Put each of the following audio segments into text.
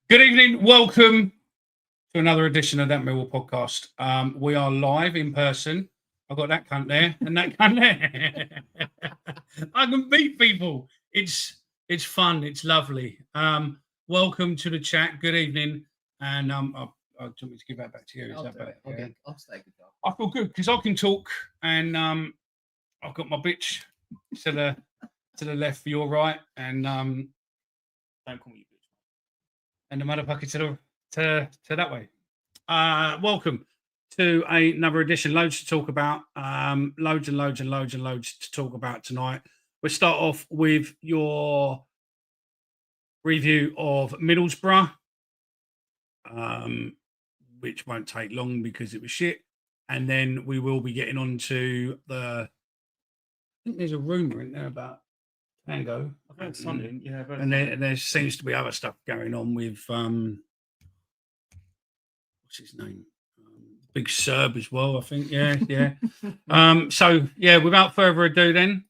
Good evening. Welcome to another edition of That Millwall podcast. We are live in person. I've got that cunt there and that cunt there. I can beat people. It's fun. It's lovely. Welcome to the chat. Good evening. And I want me to give that back to you. I'll stay good. I feel good because I can talk, and I've got my bitch to the left for your right, and Don't call me bitch. and the motherfucker to that way. Welcome to another edition. Loads to talk about. Loads to talk about tonight. We'll start off with your review of Middlesbrough, which won't take long because it was shit. And then we will be getting on to I think there's a rumour in there about Tango. I've heard something, yeah. And there seems to be other stuff going on with what's his name? Big Serb as well, I think. Yeah. So yeah, without further ado, then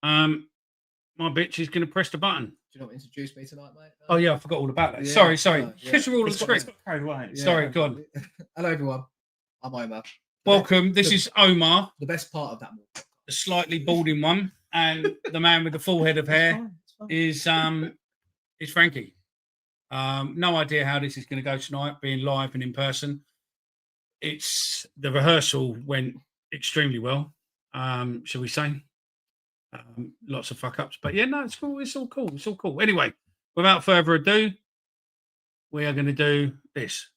my bitch is going to press the button. Do you not introduce me tonight, mate? Oh yeah, I forgot all about that. Yeah. Sorry. Because we're all on the screen. Carried away. Sorry, go on. Hello, everyone. I'm Omar. Welcome. This is Omar, The best part of that movie. the slightly balding one, and the man with the full head of hair is Frankie. No idea how this is going to go tonight, being live and in person. The rehearsal went extremely well, shall we say? Lots of fuck ups, but yeah, no, it's cool. It's all cool. Anyway, without further ado, we are going to do this.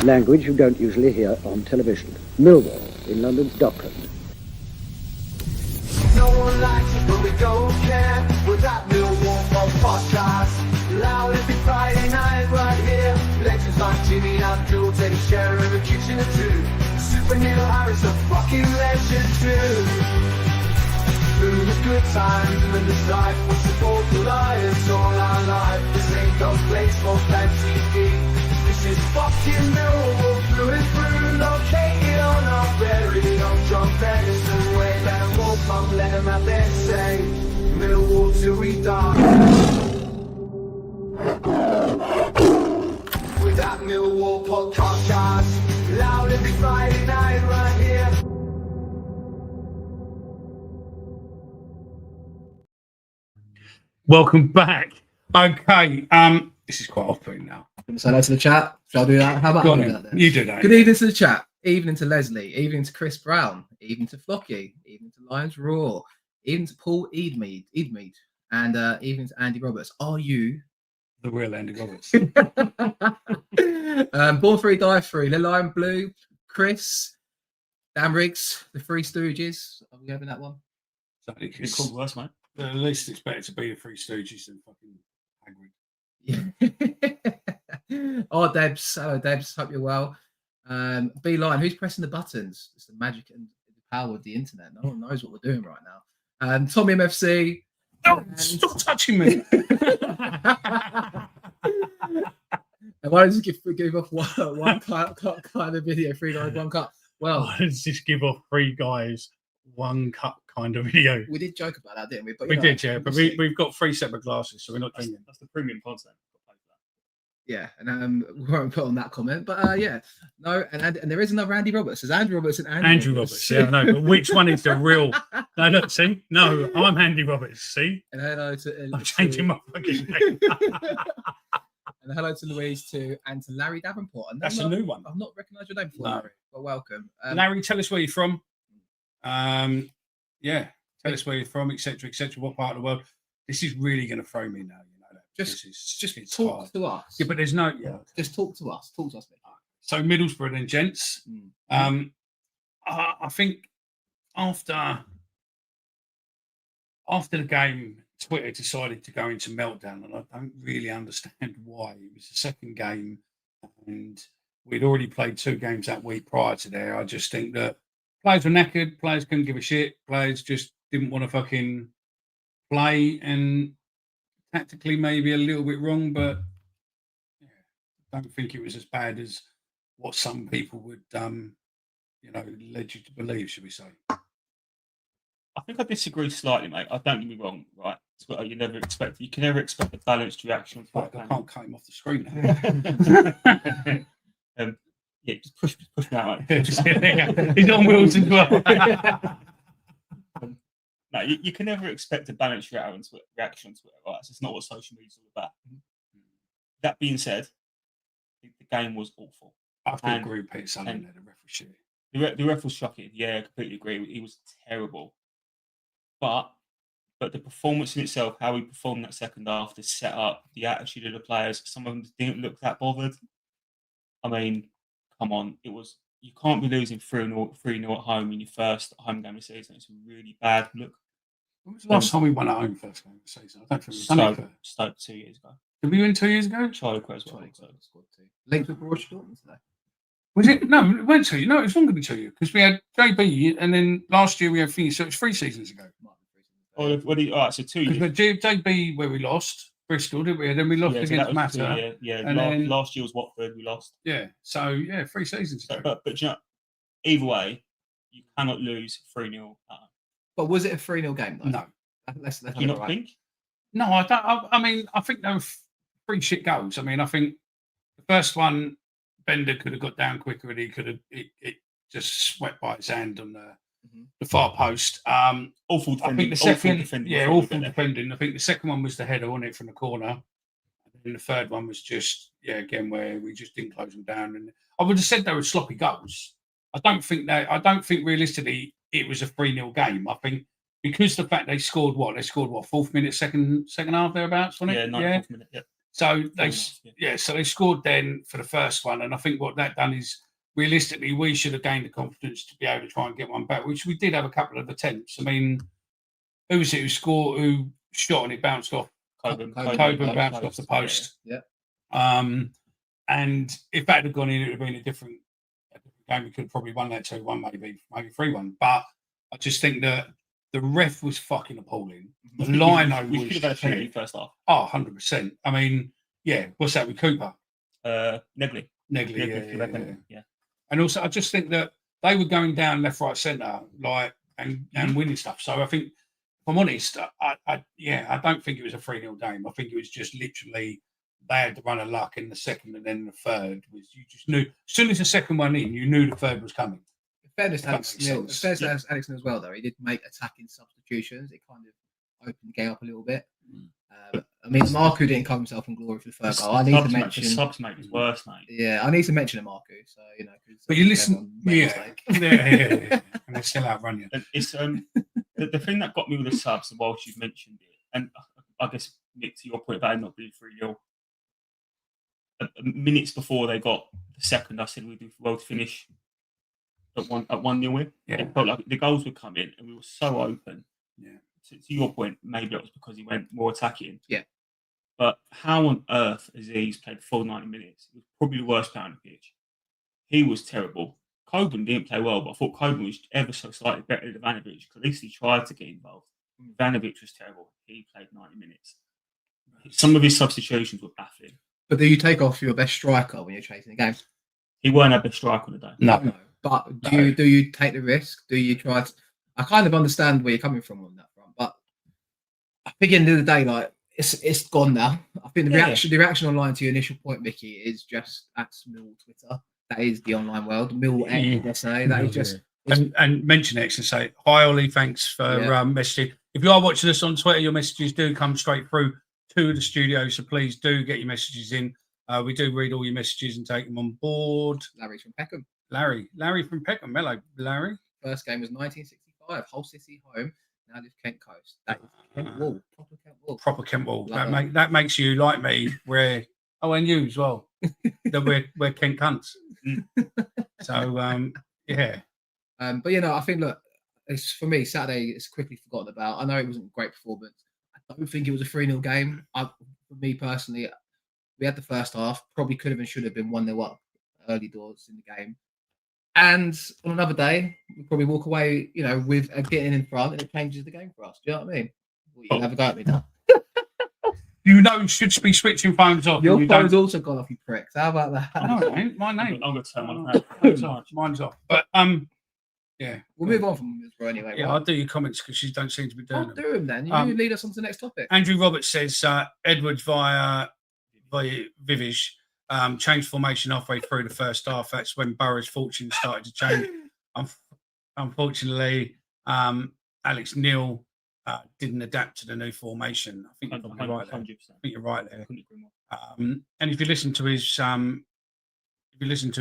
Language you don't usually hear on television. Millwall in London's Dockland. No one likes it, but we don't care. We're that Millwall podcast. Loud every Friday night right here. Legends like Jimmy Abdul take a share in the kitchen or two. Super Neil Harris, a fucking legend too. Through the good times and in this life, we support the Lions all our life. This ain't no place for fancy feet. This is fucking Millwall through and through. Located on our very own John Ferguson way. Let them all come, let them have their say. Millwall till we die. With that Millwall podcast, loud every Friday night right here. Welcome back. Okay, this is quite off-putting now. Say hello to the chat. Shall I do that? How about Go I on do then. that then? You do that. Good evening to the chat. Evening to Leslie. Evening to Chris Brown. Evening to Flocky. Evening to Lions Raw. Evening to Paul Eadmead. And evening to Andy Roberts. Are you The real Andy Roberts. Born Free, Die Free, Little Iron Blue, Chris, Dan Riggs, the Three Stooges. Are we having that one? Exactly, It's called worse, mate. the least expected to be the Three Stooges and fucking Hagrid. Yeah. Oh, Debs. Hello, Debs. Hope you're well. B-Line, who's pressing the buttons? It's the magic and the power of the internet. No one knows what we're doing right now. Tommy MFC. Oh, stop touching me. And why don't you give off one kind of video, 3 guys, 1 cut? Well, Let's just give off 3 guys 1 cut kind of video. we did joke about that, didn't we? But, We you know, did, yeah, but we've got 3 separate glasses, so we're not drinking. That's the premium content. Yeah, and we won't put on that comment, but yeah, no, and there is another Andy Roberts. There's Andrew Roberts and Andrew Roberts, yeah, I know, but which one is the real? No, look, see, no, I'm Andy Roberts. See, And hello to I'm changing my fucking name. and hello to Louise too, and to Larry Davenport. And That's a new one. I've not recognised your name before, No. Larry, but welcome. Larry, tell us where you're from. Yeah, tell us where you're from, etc., what part of the world. This is really going to throw me now. You know that. Just It's talk hard. to us. Yeah, but there's no. Yeah. Just talk to us. Talk to us. So Middlesbrough then, gents. I think after the game, Twitter decided to go into meltdown, and I don't really understand why. It was the second game, and we'd already played 2 games that week prior to there. I just think that players were knackered, players couldn't give a shit, players just didn't want to fucking play, and tactically maybe a little bit wrong, but yeah, I don't think it was as bad as what some people would led you to believe, should we say. I think I disagree slightly, mate. I don't get me wrong, right? It's what you can never expect a balanced reaction. I can't cut him off the screen. Yeah, just push me out, mate. He's on wheels as well. No, you can never expect a balanced reaction to it, right? It's not what social media is all about. That being said, the game was awful. I have to agree with Peter Sunderland there. The ref was shit. The ref was shocking. Yeah, I completely agree. He was terrible. But the performance in itself, how he performed that second half, the setup, the attitude of the players, some of them didn't look that bothered. I mean, come on, you can't be losing 3-0 at home in your first home game of the season. It's a really bad look. When was the last time we won at home first game of the season? I don't think we've done it. Stoke 2 years ago. Did we win 2 years ago? Charlie Creswell. Linked with Borussia Dortmund today. Was it? No, it went 2 years. No, it's longer than 2 years because we had JB and then last year we had Finney, so it's 3 seasons ago. All right, so 2 years. Because JB where we lost Bristol, didn't we? And then we lost against Matter. Last year was Watford. We lost. Yeah. So 3 seasons ago. But you know, either way, you cannot lose 3-0 at home. But was it a 3-0 game though? No. Let's Do you not think? No, I don't. I mean, I think there were 3 shit goals. I mean, I think the first one, Bender could have got down quicker and he could have it just swept by his hand on the far post. Awful defending. I think the second, awful defending. I think the second one was the header on it from the corner. And then the third one was just, again, where we just didn't close them down. And I would have said they were sloppy goals. I don't think realistically it was a 3-0 game. I think because the fact they scored what 4th minute, second half thereabouts, wasn't it? 9th minute. Yeah. So they scored then for the first one, and I think what that done is realistically we should have gained the confidence to be able to try and get one back, which we did have a couple of attempts. I mean, who was it who shot and it bounced off? Coburn bounced off the post. Yeah. And if that had gone in, it would have been a different game. We could have probably won that 2-1, maybe 3-1. But I just think that the ref was fucking appalling. The lino was. We could have had a penalty first half. Oh, 100%. I mean, what's that with Cooper? Negley. Yeah. And also, I just think that they were going down left, right, centre, and winning stuff. So I think, if I'm honest, I don't think it was a 3-0 game. I think it was just literally they had the run of luck in the second, and then the third was you just knew as soon as the second one in, you knew the third was coming. Fairness to Alex Neil, as well, though, he did make attacking substitutions. It kind of opened the game up a little bit. I mean, Marku didn't cover himself in glory for the third goal. I need to mention the subs make it worse, mate. Yeah, I need to mention Marku. So but you listen, and they still outrun you. It's the thing that got me with the subs, whilst you've mentioned it, and I guess Nick, to your point about it not being 3-0. Minutes before they got the second, I said we'd do well to finish at 1-0 win. Yeah. It felt like the goals would come in and we were so open. Yeah. To your point, maybe that was because he went more attacking. Yeah. But how on earth Aziz played full 90 minutes? It was probably the worst player on the pitch. He was terrible. Coburn didn't play well, but I thought Coburn was ever so slightly better than Ivanovic because at least he tried to get involved. Ivanovic was terrible. He played 90 minutes. Some of his substitutions were baffling. But do you take off your best striker when you're chasing the game? He weren't our best striker on the day. No. But do you take the risk? Do you try to... I kind of understand where you're coming from on that front, but I think at the end of the day, like it's gone now. I think the reaction online to your initial point, Mickey, is just at Mill Twitter. That is the online world. Mill X, SA. That is just and mention X and say hi, Ollie. Thanks for messaging. If you are watching us on Twitter, your messages do come straight through to the studio, so please do get your messages in. We do read all your messages and take them on board. Larry from Peckham. Larry from Peckham. Hello, Larry. First game was 1965, Hull City home. Now lives Kent Coast. That is Kent Wall. Proper Kent Wall. Proper Kent Wall. That makes you like me. And you as well. That we're Kent cunts. So yeah. But I think it's for me Saturday. It's quickly forgotten about. I know it wasn't a great performance. I don't think it was a 3-0 game. For me personally, we had the first half. Probably could have and should have been 1-0 up early doors in the game. And on another day, we probably walk away, with getting in front, and it changes the game for us. Do you know what I mean? Well, you have a go at me now. You should be switching phones off. Your phone's also gone off, you pricks. How about that? No, my name. I'm going to turn mine off. Mine's off. But yeah, we'll move on from Middlesbrough. for anyway. Yeah, right? I'll do your comments because you don't seem to be doing I'll them. do them then. You lead us on to the next topic. Andrew Roberts says Edwards via Vivish changed formation halfway through the first half. That's when Borough's fortune started to change. Unfortunately, Alex Neil didn't adapt to the new formation. I think you're probably right there. 100%. I think you're right there. And if you listen to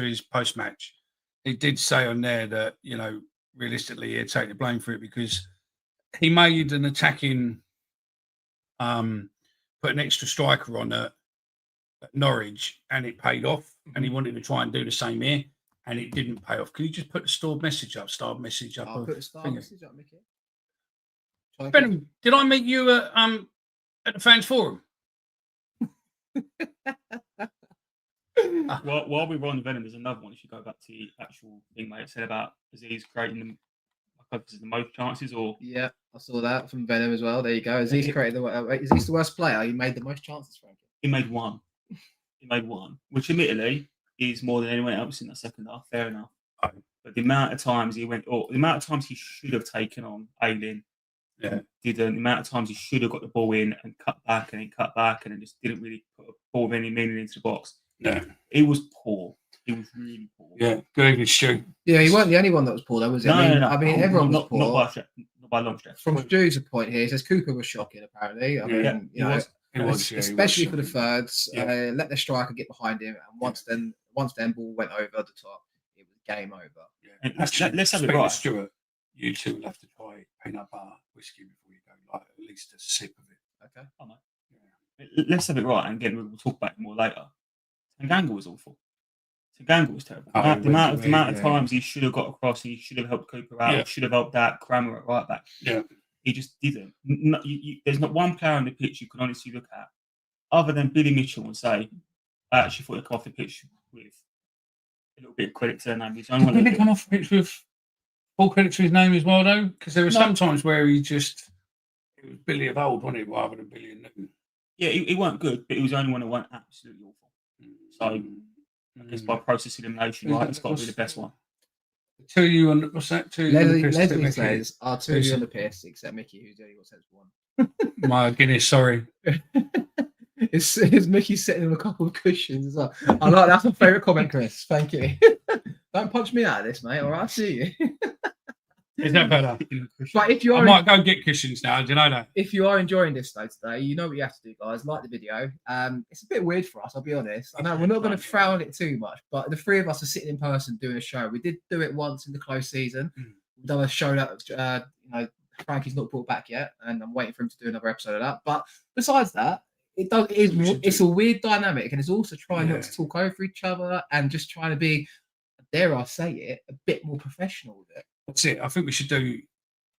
his post match, he did say on there that realistically he'd take the blame for it because he made an attacking, put an extra striker on at Norwich, and it paid off. And he wanted to try and do the same here, and it didn't pay off. Can you just put the start message up? I'll put the start message up, Mickey. Venom, did I meet you at the fans forum? While we were on Venom, there's another one. If you go back to the actual thing, mate, it said about Aziz creating the most chances, or yeah, I saw that from Venom as well. There you go. Aziz created Aziz the worst player. He made the most chances, Frankie. He made one. Which admittedly is more than anyone else in that second half. Fair enough. But the amount of times he went, or the amount of times he should have taken on Aylin, didn't. The amount of times he should have got the ball in and cut back and then just didn't really put a ball of any meaning into the box. No, he was poor. He was really poor. Yeah, good evening, Stu. Yeah, he wasn't the only one that was poor, though, was he? No, I mean, everyone was poor. Not by long stretch. From Stu's point here, he says Cooper was shocking, apparently. I mean, especially for the thirds. Let the striker get behind him, and once then ball went over the top, it was game over. Yeah. Let's have it right. Stuart, you two will have to try peanut butter whiskey before you go, like at least a sip of it. Okay. Let's have it right, and again, we'll talk about it more later. Tanganga was awful. Tanganga was terrible. The amount of times he should have got across, he should have helped Cooper out, he should have helped that Crammer at right back. Yeah. He just didn't. There's not one player on the pitch you can honestly look at, other than Billy Mitchell, and say, I actually thought he come off the pitch with a little bit of credit to their name. Did he come off the pitch with full credit to his name as well, though? Because there were some times where it was Billy of old, wasn't it, rather than Billy of new. Yeah, he weren't good, but he was the only one that weren't absolutely awful. So I guess by process elimination, right, it's got to be the best one. Two of you on what's that? Leslie says, two of you on the piss, except Mickey, who's the only got sense one. My goodness, sorry. It's Mickey sitting on a couple of cushions as well. I like that's my favourite comment, Chris. Thank you. Don't punch me out of this, mate. All right, I see you. Is that better? But if you are, I might go get cushions now. Do you know that? If you are enjoying this though today, you know what you have to do, guys. Like the video. It's a bit weird for us, I'll be honest. I know we're not going to frown it too much, but the three of us are sitting in person doing a show. We did do it once in the close season. We've done a show that Frankie's not brought back yet, and I'm waiting for him to do another episode of that. But besides that, it's a weird dynamic, and it's also trying not to talk over each other and just trying to be, dare I say it, a bit more professional with it. That's it. I think we should do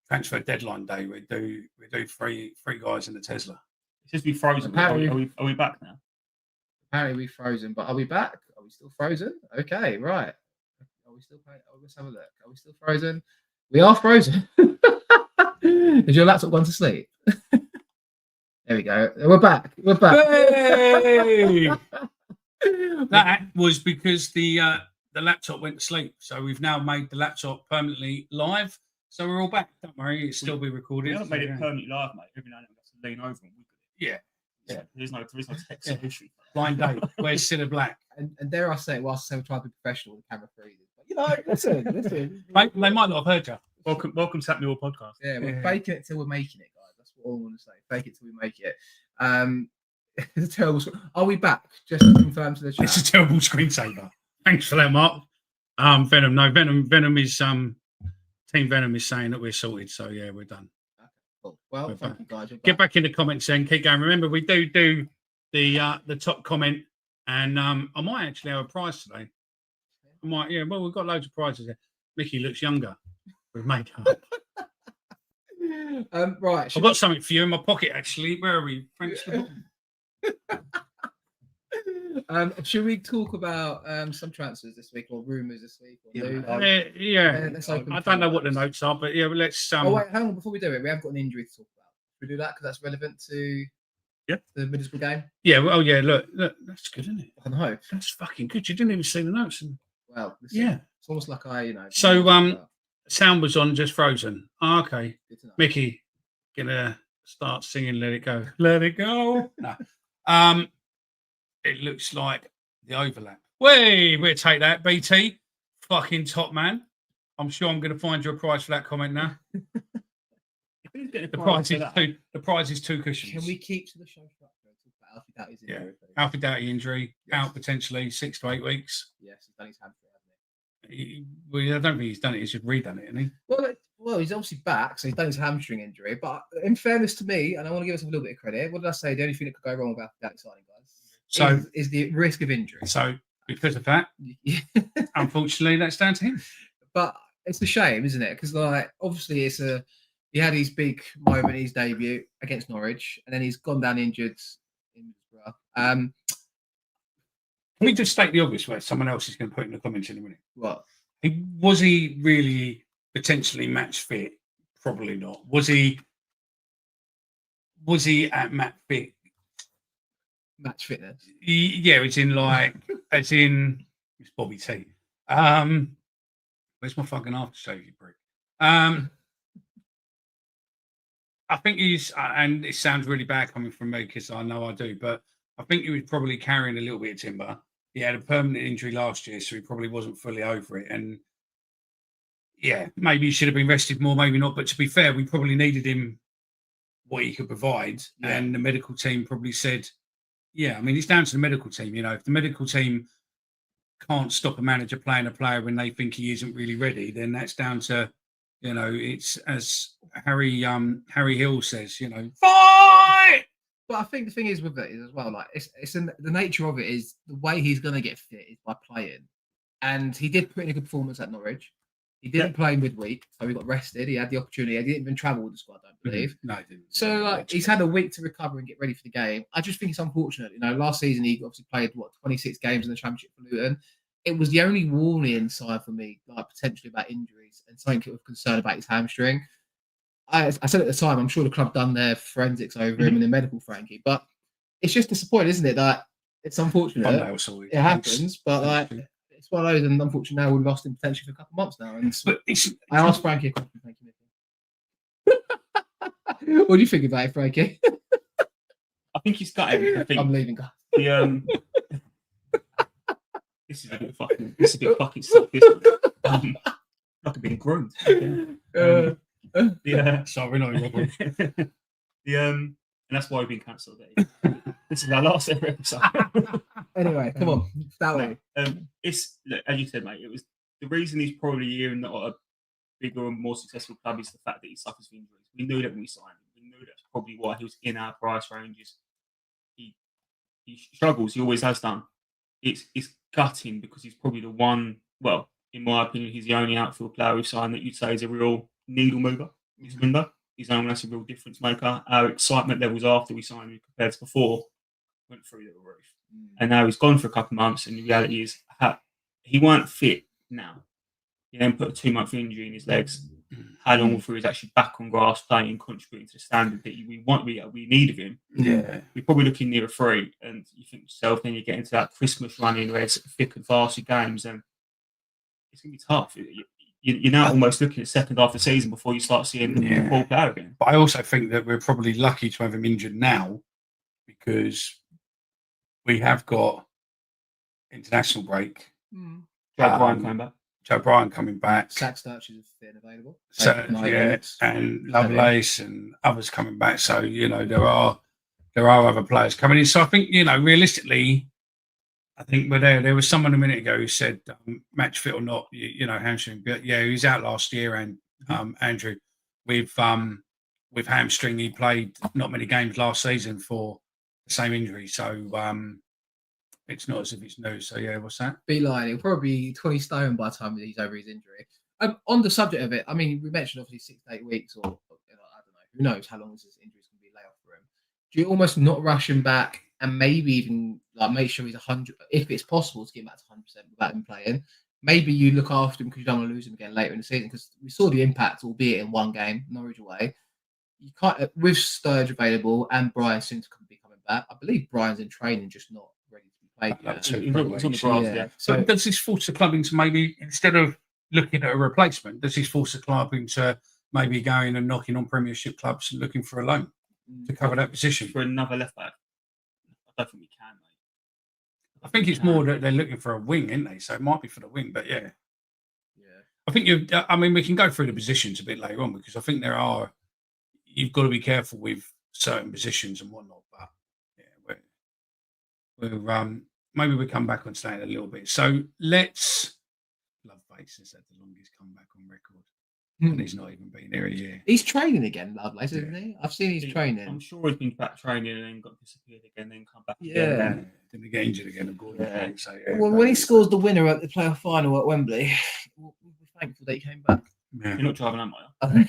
transfer deadline day. We do three guys in the Tesla. It says we frozen. Are we back now? Apparently we frozen, but are we back? Are we still frozen? Okay, right. Are we still playing? Oh, let's have a look. Are we still frozen? We are frozen. Is your laptop gone to sleep? There we go. We're back. Hey! That was because the laptop went to sleep. So we've now made the laptop permanently live. So we're all back. Don't worry, it'll still be recorded. We haven't made it permanently live, mate. Every now and then we have to lean over and yeah. There's no tech issue. Blind date. Where's Sinner Black? And dare I say, whilst we're trying to be professional, the camera freezes. But, listen. They might not have heard you. Welcome to that Millwall podcast. Yeah, we're faking it till we're making it, guys. That's what I want to say. Fake it till we make it. It's a terrible. Are we back? Just to confirm to the chat. It's a terrible screensaver. Thanks for that, Mark. Venom. No, Venom is Team Venom is saying that we're sorted. So yeah, we're done. Okay, cool. Well, thank you guys. Get back in the comments and keep going. Remember, we do the top comment, and I might actually have a prize today. I might, yeah. Well, we've got loads of prizes there. Mickey looks younger with makeup. Right. I've got something for you in my pocket, actually. Where are we? Should we talk about some transfers this week or rumours this week? Or I don't know what the notes are, but yeah, let's. Oh wait, hang on. Before we do it, we have got an injury to talk about. Should we do that because that's relevant to the Middlesbrough game? Yeah. Well, yeah. Look, that's good, isn't it? I know. That's fucking good. You didn't even see the notes. Well, yeah. It's almost like So Sound was on, just frozen. Oh, okay. Good to know. Mickey, gonna start singing "Let It Go." Let it go. No. It looks like the overlap. We'll take that, BT. Fucking top man. I'm sure I'm going to find you a prize for that comment now. The prize is two cushions. Can we keep to the show structure and talk about Alfie Doughty's injury? Alfie Doughty injury, out potentially 6 to 8 weeks. Yes, he's done his hamstring, hasn't he? I don't think he's done it. He's just redone it, hasn't he? Well, he's obviously back, so he's done his hamstring injury. But in fairness to me, and I want to give us a little bit of credit, what did I say? The only thing that could go wrong with Alfie Doughty signing, guys, is the risk of injury. So because of that, unfortunately, that's down to him. But it's a shame, isn't it? Because like obviously he had his big moment, his debut against Norwich, and then he's gone down injured in Middlesbrough. Can we just state the obvious where someone else is going to put in the comments in a minute? What? Was he really potentially match fit? Probably not. Was he at match fit? Match fitness. Yeah, it's in like it's Bobby T. Where's my fucking aftershave, you prick? I think he's, and it sounds really bad coming from me because I know I do, but I think he was probably carrying a little bit of timber. He had a permanent injury last year, so he probably wasn't fully over it. And yeah, maybe he should have been rested more, maybe not. But to be fair, we probably needed him what he could provide. Yeah. And the medical team probably said, yeah, I mean, it's down to the medical team. You know, if the medical team can't stop a manager playing a player when they think he isn't really ready, then that's down to, you know, it's as Harry Hill says, you know, fight. But I think the thing is with it is as well, like the nature of it is the way he's going to get fit is by playing, and he did put in a good performance at Norwich. He didn't play midweek, so he got rested. He had the opportunity. He didn't even travel with the squad, I don't believe. No, he didn't. So like he's had a week to recover and get ready for the game. I just think it's unfortunate. You know, last season he obviously played 26 games in the Championship for Luton. It was the only warning sign for me, like potentially about injuries and something of concern about his hamstring. I said at the time, I'm sure the club done their forensics over him and the medical Frankie, but it's just disappointing, isn't it? That it's unfortunate. It happens, but like it's one of those, and unfortunately now we've lost him potentially for a couple of months now. And I asked Frankie a question. Thank you. What do you think about it, Frankie? I think he's got everything. I'm leaving, guys. This is a bit fucking stuff. Like being groomed. Sorry, no, Robert. And that's why we've been cancelled. This is our last ever episode. Anyway, come on, that way. It's look, as you said, mate. It was the reason he's probably here and not a bigger and more successful club is the fact that he suffers from injuries. We knew that when we signed him. We knew that's probably why he was in our price ranges. He struggles. He always has done. It's gutting because he's probably the one. Well, in my opinion, he's the only outfield player we've signed that you'd say is a real needle mover in this window. He's the only one that's a real difference maker. Our excitement levels after we signed him compared to before went through the roof. And now he's gone for a couple of months, and the reality is he weren't fit now. He then put a 2-month injury in his legs. How long before he's actually back on grass playing, contributing to the standard that we need of him? Yeah, we're probably looking near a 3, and you think to yourself, then you get into that Christmas running where it's thick and fast games, and it's going to be tough. You're now almost looking at second half of the season before you start seeing the full player again. But I also think that we're probably lucky to have him injured now because we have got international break. Joe Bryan coming back. Joe Bryan coming back. Sack Starch is fit and available. So, and Lovelace and others coming back. So, you know, there are other players coming in. So I think, you know, realistically, I think there was someone a minute ago who said match fit or not, you know, hamstring. But yeah, he was out last year, and Andrew with hamstring. He played not many games last season for the same injury. So it's not as if it's new. So yeah, what's that? Be lying. He'll probably be 20 stone by the time he's over his injury. On the subject of it, I mean, we mentioned obviously 6 to 8 weeks, or you know, I don't know, who knows how long this injury is going to be lay off for him. Do you almost not rush him back and maybe even like make sure he's 100, if it's possible to get him back to 100% without him playing? Maybe you look after him because you don't want to lose him again later in the season, because we saw the impact, albeit in one game, Norwich away. You can't, with Sturge available and Brian soon to be coming back. I believe Brian's in training, just not ready to be played yet. He's on the grass, yeah. So does this force the club into maybe, instead of looking at a replacement? Does this force the club into maybe going and knocking on Premiership clubs and looking for a loan to cover that position? For another left back, I don't think we can, mate. I think it's more that they're looking for a wing, isn't they? So it might be for the wing, but yeah. Yeah. I think we can go through the positions a bit later on because I think you've got to be careful with certain positions and whatnot. But yeah, we're maybe we'll come back on staying a little bit. So let's. Love Bates has had the longest comeback on record, and he's not even been here a year. He's training again, Lovelace, isn't he? I've seen he's training. I'm sure he's been back training and then got disappeared again, then come back. Yeah. Didn't he get injured again? Yeah. So, Well, when he scores the winner at the playoff final at Wembley, we're thankful that he came back. Yeah. You're not driving home, are you?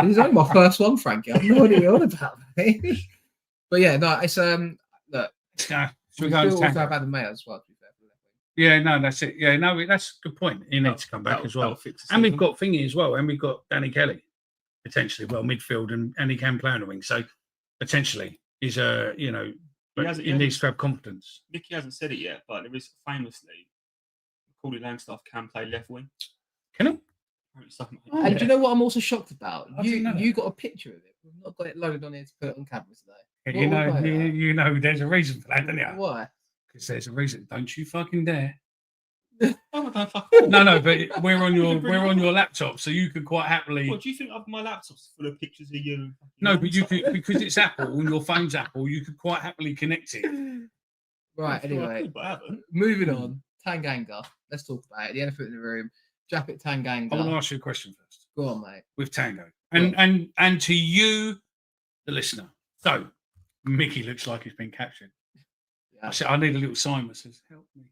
This is only my first one, Frankie. I have no idea what you're on about, mate. But yeah, no, it's look. Should we We go still to also Tanganga? have Adam Mayo as well. To be fair. Yeah, no, that's it. Yeah, no, that's a good point. He needs to come back as well. That'll fix the And we've season. got Thingy as well, and we've got Danny Kelly potentially. Well, midfield, and he can play on the wing. So potentially, he's he needs to have confidence. Nicky hasn't said it yet, but there is famously Macaulay Langstaff can play left wing. Can he? Apparently so, mate. And do you know what I'm also shocked about? I didn't know that. You got a picture of it. We've not got it loaded on here to put it on camera today. You What know, about that? you know, there's a reason for that, don't you? Why? Because there's a reason. Don't you fucking dare. Oh, I don't fuck all. No, but we're on your laptop, so you could quite happily. What do you think of my laptop's full of pictures of you? and fucking No, but you Langstaff? could because it's Apple and your phone's Apple. You could quite happily connect it. Right. I'm sure I Anyway, could, but I haven't. moving on. Tanganga. Let's talk about it. The elephant in the room. Japit Tanganga. I want to ask you a question first. Go on, mate. With Tango, and to you, the listener. So, Mickey looks like he's been captured. Yeah. I said, I need a little sign that says, "Help me."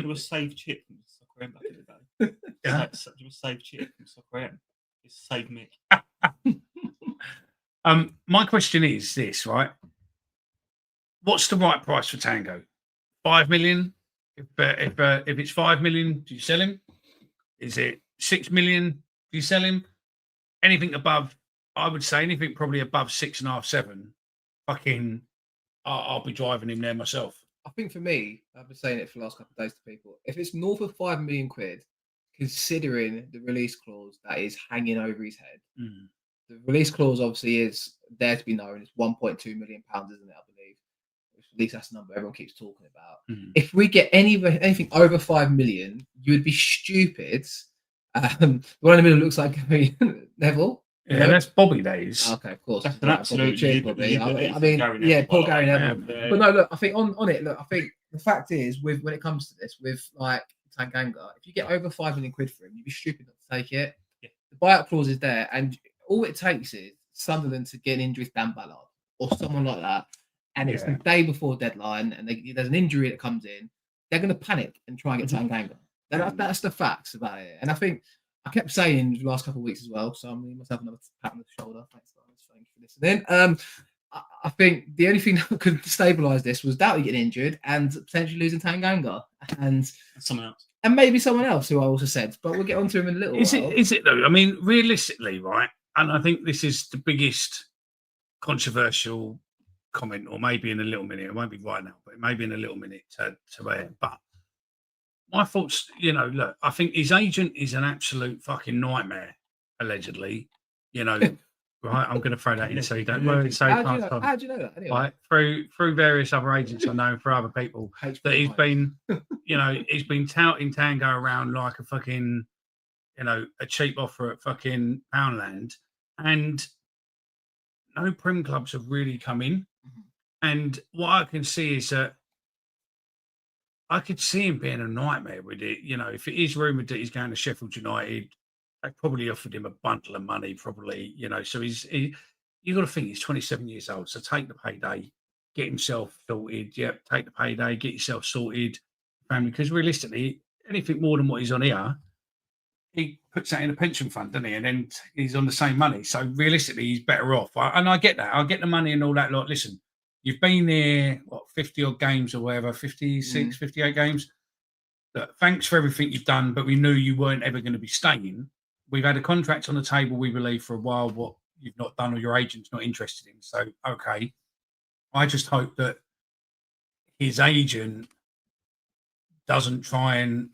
It was Save Chip from Soccer M back in the day. Yeah. It was Save Chip from Soccer M. It's Save Mick. My question is this, right? What's the right price for Tango? 5 million? If it's 5 million, do you sell him? Is it 6 million? Do you sell him? Anything above, I would say anything probably above 6.5, 7. Fucking, I'll be driving him there myself. I think for me, I've been saying it for the last couple of days to people. If it's north of 5 million quid, considering the release clause that is hanging over his head, the release clause obviously is there to be known. It's 1.2 million pounds, isn't it? I believe. At least that's the number everyone keeps talking about. If we get anything over 5 million, you would be stupid. The one in the middle looks like Neville. Yeah, that's Bobby days. Okay, of course. That's an Right, absolute cheers, Bobby. I mean, yeah, poor Gary Neville. But no, look, I think on it, look, I think the fact is, when it comes to this, with like Tanganga, if you get over 5 million quid for him, you'd be stupid not to take it. Yeah. The buyout clause is there, and all it takes is Sunderland to get an injury with Dan Ballard or someone like that, and it's the day before deadline, and there's an injury that comes in, they're going to panic and try and get Tanganga. That's the facts about it, and I think I kept saying the last couple of weeks as well, so I'm giving myself another pat on the shoulder. Thanks, guys. Thank you for listening. I think the only thing that could stabilise this was Doughty getting injured and potentially losing Tanganga and Someone else. and maybe someone else who I also said, but we'll get onto him in a little Is while. it though? I mean, realistically, right? And I think this is the biggest controversial comment, or maybe in a little minute. It won't be right now, but maybe in a little minute to air. But my thoughts, look, I think his agent is an absolute fucking nightmare, allegedly. Right? I'm going to throw that in so you don't. How do you know that? Anyway, right, through various other agents I know, for other people, that he's been, he's been touting Tango around like a fucking, a cheap offer at fucking Poundland, and no Prem clubs have really come in. And what I can see is that I could see him being a nightmare with it. If it is rumoured that he's going to Sheffield United, they probably offered him a bundle of money, probably, so you got to think he's 27 years old. So take the payday, get himself sorted. Yep, take the payday, get yourself sorted, family. Because realistically, anything more than what he's on here, he puts that in a pension fund, doesn't he? And then he's on the same money. So realistically, he's better off. And I get that. I get the money and all that lot. Listen, you've been there, 50 odd games or whatever, 56, 58 games. Look, thanks for everything you've done, but we knew you weren't ever going to be staying. We've had a contract on the table, we believe, for a while, what you've not done or your agent's not interested in. So, okay. I just hope that his agent doesn't try and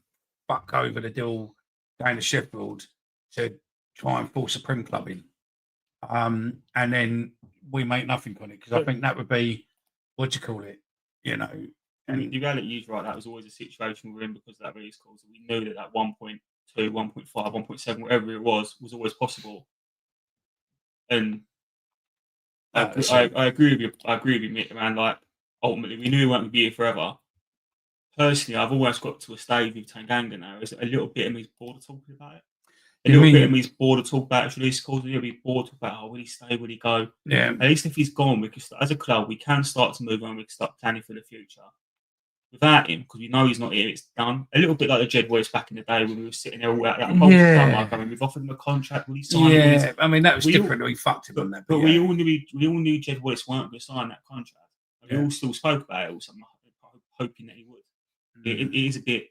fuck over the deal going to Sheffield to try and force a Prem club in. And then we make nothing on it, because I think that would be, what do you call it? You know, And the reality is, right, that was always a situation we're in because of that release clause. We knew that 1.2, 1.5, 1.7, whatever it was always possible. And I agree with you. I agree with you, Mick, around like ultimately we knew we weren't going to be here forever. Personally, I've always got to a stage with Tanganga now. Is a little bit of me's bored of talking about it. A little bit of me's bored of talking about it. Release clause. A little bit bored of talking about, will he stay? Will he go? Yeah. At least if he's gone, we can start, as a club, we can start to move on. We can start planning for the future. Without him, because we know he's not here, it's done. A little bit like the Jed Boys back in the day when we were sitting there all out that whole summer. I mean, we've offered him a contract. Will he sign? Yeah, I mean that was different. We fucked him on that. But we all knew Jed Boys weren't going to sign that contract. We all still spoke about it. Also, hoping that he would. It is a bit.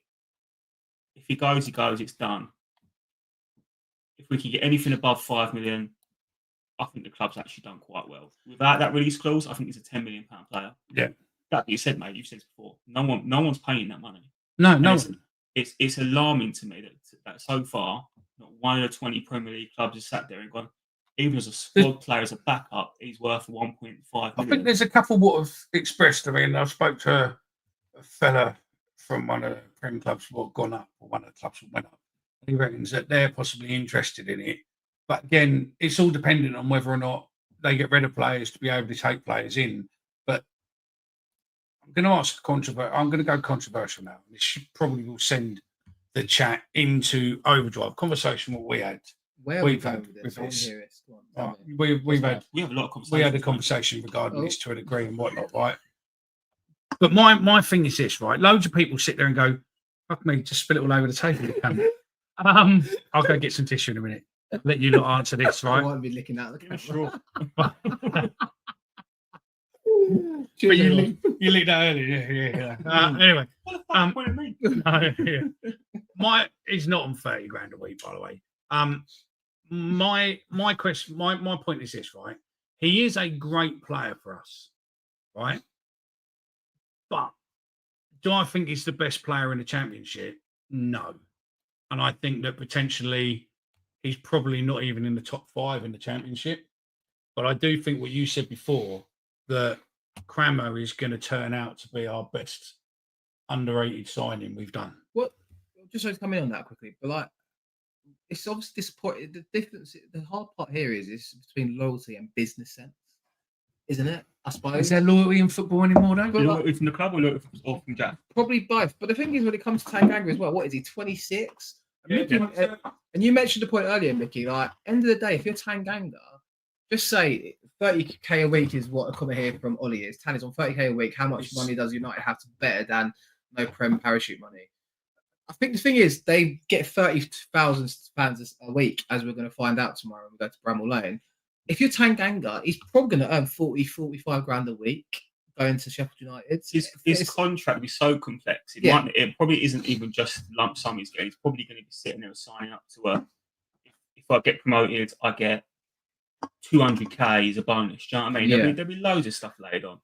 If he goes, he goes. It's done. If we can get anything above 5 million, I think the club's actually done quite well. Without that release clause, I think he's a £10 million player. Yeah. That being said, mate, you've said this before. No one's paying that money. No. It's alarming to me that so far, not one of the 20 Premier League clubs has sat there and gone, even as a squad player, as a backup, he's worth 1.5 million. I think there's a couple what have expressed. I mean, I spoke to a fella from one of the Prem clubs what gone up, or one of the clubs that went up. And he reckons that they're possibly interested in it. But again, it's all dependent on whether or not they get rid of players to be able to take players in. But I'm going to ask I'm going to go controversial now. This probably will send the chat into overdrive. Conversation what we had. Where we've had with this. We have a lot of conversations. We had a conversation regarding this to a degree and whatnot, right? But my thing is this, right? Loads of people sit there and go, "Fuck me, just spill it all over the table." I'll go get some tissue in a minute. Let you lot answer this, right? I won't be licking out the camera. But you licked that earlier, yeah. Anyway, what the fuck point at me? He's not on 30 grand a week, by the way. My point is this, right? He is a great player for us, right? But do I think he's the best player in the Championship? No. And I think that potentially he's probably not even in the top 5 in the Championship. But I do think what you said before, that Crammer is going to turn out to be our best underrated signing we've done. What? Just to come in on that quickly, but like, it's obviously disappointing. The difference, the hard part here is between loyalty and business sense, isn't it? I suppose. Is there loyalty in football anymore, though? Loyalty from the club or loyalty from Jack? Probably both. But the thing is, when it comes to Tanganga as well, what is he, 26? And you mentioned the point earlier, Mickey, like, end of the day, if you're Tanganga, just say 30k a week is what a comment here from Ollie is. Tan is on 30k a week. How much money does United have to better than no Prem parachute money? I think the thing is, they get 30,000 fans a week, as we're going to find out tomorrow when we go to Bramall Lane. If you're Tanganga, he's probably going to earn 45 grand a week going to Sheffield United. His contract would be so complex. It probably isn't even just lump sum he's getting. He's probably going to be sitting there signing up to if I get promoted, I get 200k as a bonus. Do you know what I mean? Yeah. There'll be loads of stuff laid on.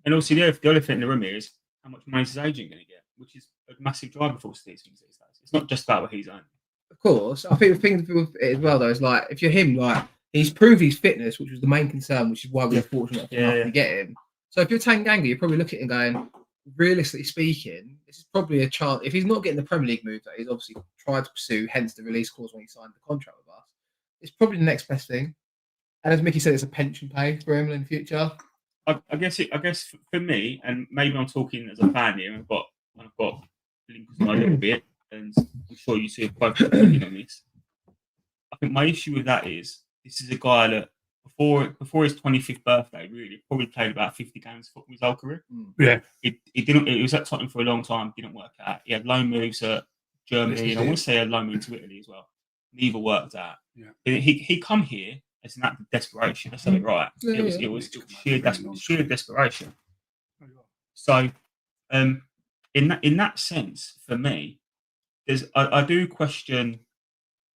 And also, the elephant in the room here is how much money is his agent going to get, which is a massive driver for these things these days. It's not just about what he's earning. Of course. I think the thing with it as well, though, is like, if you're him, like, he's proved his fitness, which was the main concern, which is why we were fortunate enough to get him. So if you're Tanganga, you probably look at him going, realistically speaking, this is probably a chance. If he's not getting the Premier League move that he's obviously tried to pursue, hence the release clause when he signed the contract with us, it's probably the next best thing. And as Mickey said, it's a pension pay for him in the future. I guess for me, and maybe I'm talking as a fan here, I've got Lincoln's a little bit, and I'm sure you two have both got opinion on this. I think my issue with that is this is a guy that before his 25th birthday, really probably played about 50 games for his whole career. Yeah, it was at Tottenham for a long time, didn't work out. He had loan moves at Germany, and I want to say he had loan moves to Italy as well. Neither worked out. Yeah. He come here as an act of desperation. Let's have it right. It was sheer desperation. So, in that sense, for me, I do question.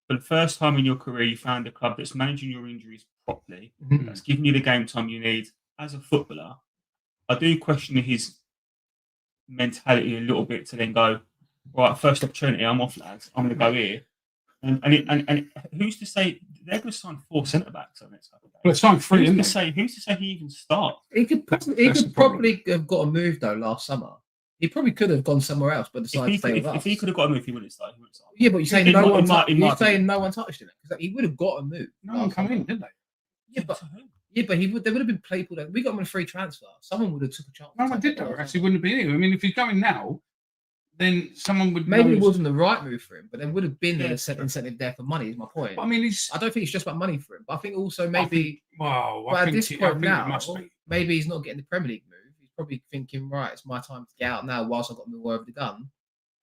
For the first time in your career, you found a club that's managing your injuries properly, that's giving you the game time you need as a footballer. I do question his mentality a little bit to then go, right, first opportunity, I'm off, lads. I'm going to go here. And who's to say they're going to sign 4 centre backs on the next couple of days? Well, it's time 3, isn't it? Who's to say he even start? He could That's the probably have got a move though last summer. He probably could have gone somewhere else, but If decided he, to stay with if, us. if he could have got a move, he wouldn't start. Yeah, but you're saying It no might- one. it might- it You're might be. saying no one touched him because he would have got a move. No one last come summer. in, did they? Yeah, but he would. There would have been people that we got him on a free transfer. Someone would have took a chance. No one did that. Actually, wouldn't have been here. I mean, if he's going now, then someone would. Maybe know it he's- wasn't the right move for him, but there would have been Yeah, an incentive there for money. Is my point. But I mean, he's. I don't think it's just about money for him, but I think also I maybe. Wow. But I at think, this I point think now, it must be. maybe he's not getting the Premier League move. He's probably thinking, right, it's my time to get out now. Whilst I've got Millwall over the gun.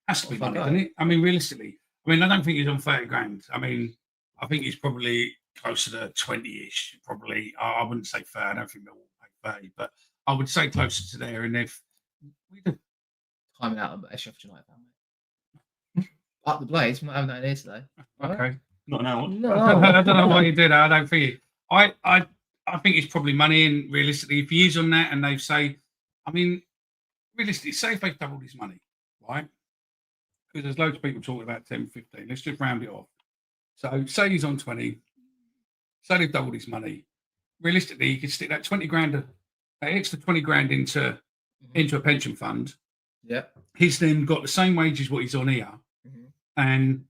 Has to be Off I money, go. doesn't it? I mean, realistically, I mean, I don't think he's on 30 grand. I mean, I think he's probably closer to 20-ish. Probably, I wouldn't say 30. I don't think they'll pay 30, but I would say closer to there. And if Timing out a Sheffield United fan. Up the blades. We're not having that in here today. okay, Not now. I don't know why you did that. I don't think it. I think it's probably money. And realistically, if he is on that, and they say, I mean, realistically, say if they've doubled his money, right? Because there's loads of people talking about 10, 15. Let's just round it off. So say he's on 20. Say they've doubled his money. Realistically, you could stick that 20 grand, that extra 20 grand into a pension fund. Yeah. He's then got the same wage as what he's on here. Mhm. And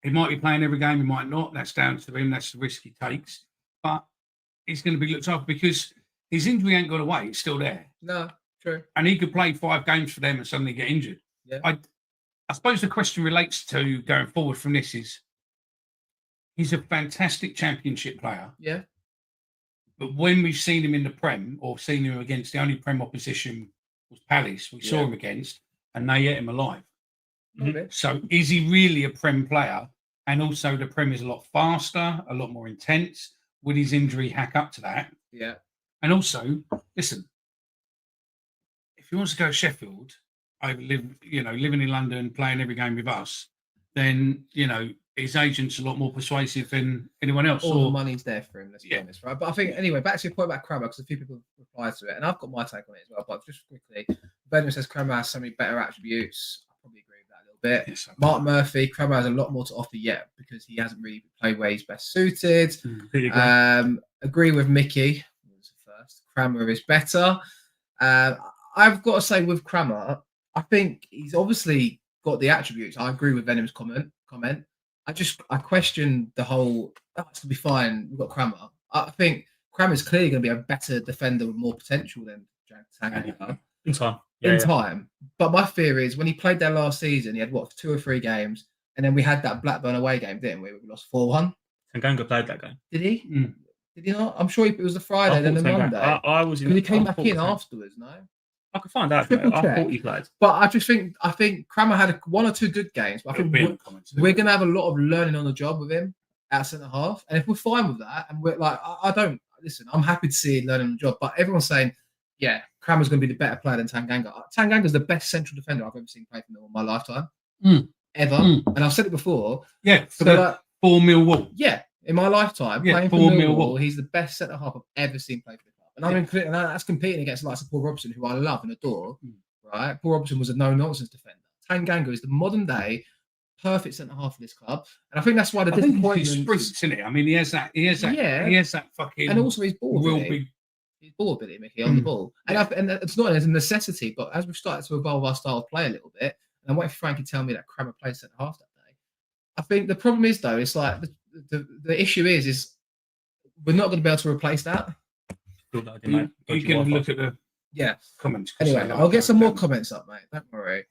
he might be playing every game, he might not. That's down to him. That's the risk he takes. But he's going to be looked after because his injury ain't gone away. It's still there. No, true. And he could play 5 games for them and suddenly get injured. Yeah. I suppose the question relates to going forward from this is he's a fantastic championship player. Yeah. But when we've seen him in the Prem or seen him against the only Prem opposition was Palace, we saw Yeah. him against, and they ate him alive. Okay. So is he really a Prem player? And also the Prem is a lot faster, a lot more intense. Would his injury hack up to that? Yeah. And also, listen, if he wants to go to Sheffield, living in London, playing every game with us, then his agent's a lot more persuasive than anyone else. All the money's there for him, let's be Yeah. honest, right? But I think, anyway, back to your point about Crammer, because a few people replied to it, and I've got my take on it as well, but just quickly, Benjamin says Crammer has so many better attributes. I probably agree with that a little bit. Yes, I- Mark Murphy, Crammer has a lot more to offer yet because he hasn't really played where he's best suited. Completely agree. Agree with Mickey. What was the first? Crammer is better. I've got to say with Crammer, I think he's obviously got the attributes. I agree with Venom's comment. I question the whole. That's to be fine. We've got Crammer. I think Crammer's clearly going to be a better defender with more potential than Tanganga In time. in time. But my fear is when he played there last season, he had 2 or 3 games, and then we had that Blackburn away game, didn't we? We lost 4-1. Tanganga played that game. Did he? Mm. Did he not? I'm sure it was the Friday, then the Monday. I was in. Because he came I back thought in so. afterwards, no? I could find out. Triple Mate. I check. thought he played. But I think Crammer had 1 or 2 good games. But I think we're going to have a lot of learning on the job with him at centre half. And if we're fine with that, and we're like, I don't listen, I'm happy to see him learning on the job. But everyone's saying, yeah, Crammer's going to be the better player than Tanganga. Tanganga's the best central defender I've ever seen play for Millwall in my lifetime. Ever. And I've said it before. Yeah, So like, for Millwall. yeah, in my lifetime, Yeah, playing for for Millwall, Millwall. he's the best centre half I've ever seen play for the club. And that's competing against the likes of Paul Robson, who I love and adore. Right, Paul Robson was a no-nonsense defender. Tanganga is the modern day perfect centre half of this club, and I think that's why the I think disappointment. he's sprints, isn't it? I mean, he has that. Yeah. He has that fucking. And also his ball will ability. be. His ball ability, Mickey, on the ball, and it's not as a necessity, but as we've started to evolve our style of play a little bit, and I'm waiting for Frankie to tell me that Crammer plays centre half that day. I think the problem is though, it's like the issue is we're not going to be able to replace that. Good idea, mate. You can look at the Yeah. comments. Anyway, I'll get some more comments up, mate. Don't worry.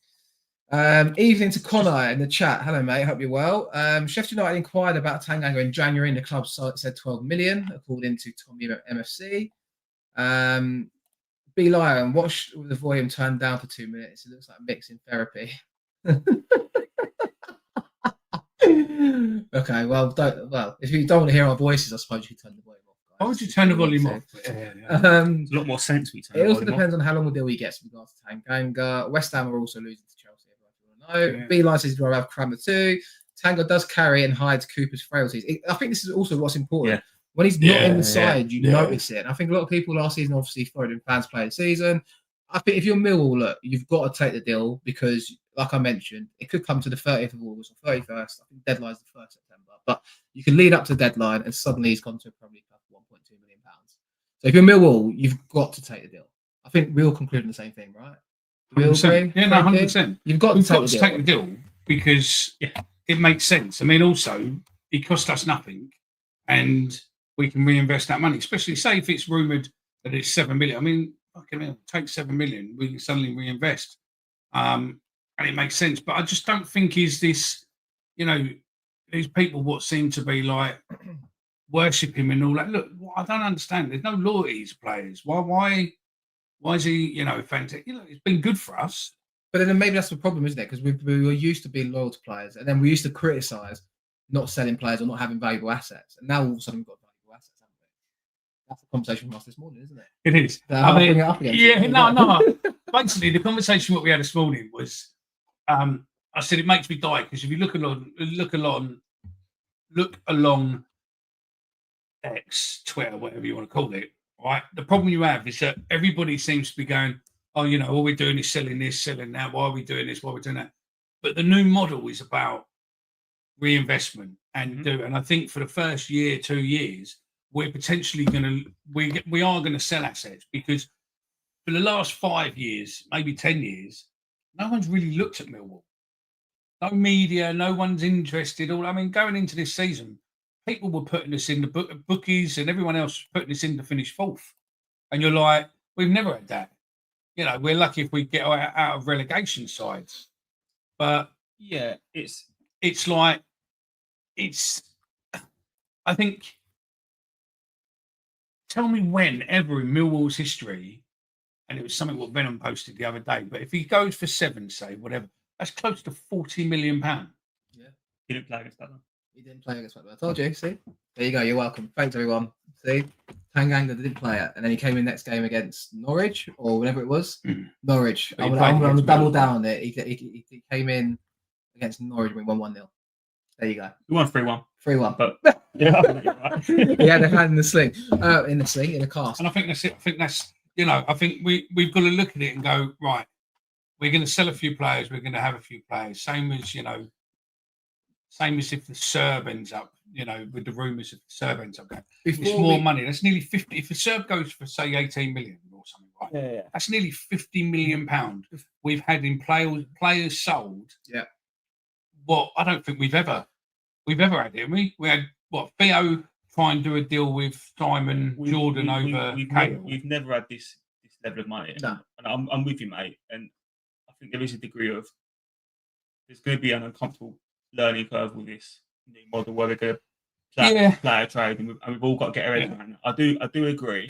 Evening to Connor in the chat. Hello, mate. Hope you're well. Sheffield United inquired about Tanganga in January, and the club said 12 million, according to Tommy MFC. B Lion, watch the volume turn down for 2 minutes. It looks like mixing therapy. Okay, if you don't want to hear our voices, I suppose you can turn the volume off. Guys. Why would you turn the volume off? Yeah. There's a lot more sense we turn It the also volume off. depends on how long the deal he gets with regards to Tanganga. West Ham are also losing to Chelsea. Everyone want to know. Yeah. B Line says he'd rather have Crammer too. Tanga does carry and hides Cooper's frailties. I think this is also what's important. Yeah. When he's not in the Yeah, side, you yeah. notice it. And I think a lot of people last season obviously followed in fans play the season. I think if you're Millwall, look, you've got to take the deal because like I mentioned, it could come to the 30th of August or 31st. I think deadline's the 1st September. But you can lead up to the deadline and suddenly he's gone to a Premier League club for £1.2 million. So if you're Millwall, you've got to take the deal. I think we're all concluding the same thing, right? We all agree? Yeah, no, 100%. You've got We've to got to take the deal because it makes sense. I mean, also, it cost us nothing and we can reinvest that money, especially say if it's rumoured that it's 7 million. I mean, fucking hell, take 7 million, we can suddenly reinvest. And it makes sense. But I just don't think is this, you know, these people what seem to be like worship him and all that. Look, I don't understand. There's no loyalty to players. Why is he, you know, fantastic? You know, it's been good for us. But then maybe that's the problem, isn't it? Because we were used to being loyal to players, and then we used to criticise not selling players or not having valuable assets. And now all of a sudden we've got valuable assets, haven't we? That's the conversation from us this morning, isn't it? It is. I'll bring it up again. Yeah, no. Basically, the conversation what we had this morning was, I said it makes me die because if you look along X, Twitter, whatever you want to call it, right? The problem you have is that everybody seems to be going, oh, you know, all we're doing is selling this, selling that. Why are we doing this? Why are we doing that? But the new model is about reinvestment and and I think for the first year, 2 years, we're potentially we are going to sell assets because for the last 5 years, maybe 10 years, no one's really looked at Millwall. No media, no one's interested. I mean, going into this season, people were putting us in the bookies and everyone else was putting us in to finish fourth. And you're like, we've never had that. You know, we're lucky if we get out of relegation sides. But yeah, it's like, I think, tell me when ever in Millwall's history, and it was something what Venom posted the other day, but if he goes for 7, say, whatever, that's close to £40 million. Yeah. He didn't play against Batman. He didn't play against Batman. I told you, see? There you go, you're welcome. Thanks, everyone. See? Tanganga didn't play it, and then he came in next game against Norwich, or whatever it was. Norwich. I'm going to double down on it. He came in against Norwich and we won 1-0. There you go. We won 3-1. 3-1. But yeah, right. He had a hand in the sling. In the cast. And I think that's it. I think that's, you know, I think we've got to look at it and go, right, we're going to sell a few players, we're going to have a few players. Same as if the Serb ends up, you know, with the rumours of the Serb ends up going. It's more money. That's nearly 50. If the Serb goes for, say, 18 million or something, right? Yeah. That's nearly £50 million we've had in players sold. Yeah. What I don't think we've ever had, did we? We had Theo try and do a deal with Simon Jordan over Kale. We've never had this level of money. No. And I'm with you, mate. And I think there is a degree of there's going to be an uncomfortable learning curve with this new model where we're going to play a trade and we've all got to get our heads around it. I do agree.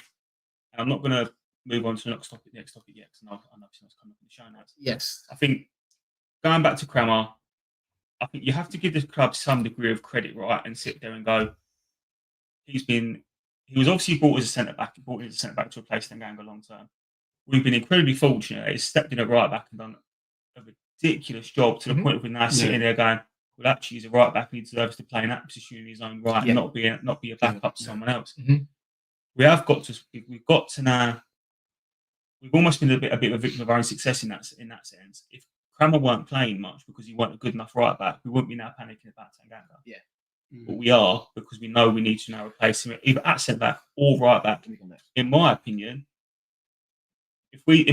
And I'm not going to move on to the next topic yet because I know it's coming up in the show notes. Yes. I think going back to Kramer, I think you have to give the club some degree of credit, right? And sit there and go, he was obviously brought as a centre-back. He brought in as a centre-back to replace Tanganga long term. We've been incredibly fortunate. He's stepped in at right back and done a ridiculous job to the point of we're now sitting there going, well, actually, he's a right back and he deserves to play in that position in his own right and not be a backup to someone else. We've got to now. We've almost been a bit of a victim of our own success in that sense. If Kramer weren't playing much because he weren't a good enough right back, we wouldn't be now panicking about Tanganga. Yeah. But we are because we know we need to now replace him either at centre back or right back. In my opinion, if we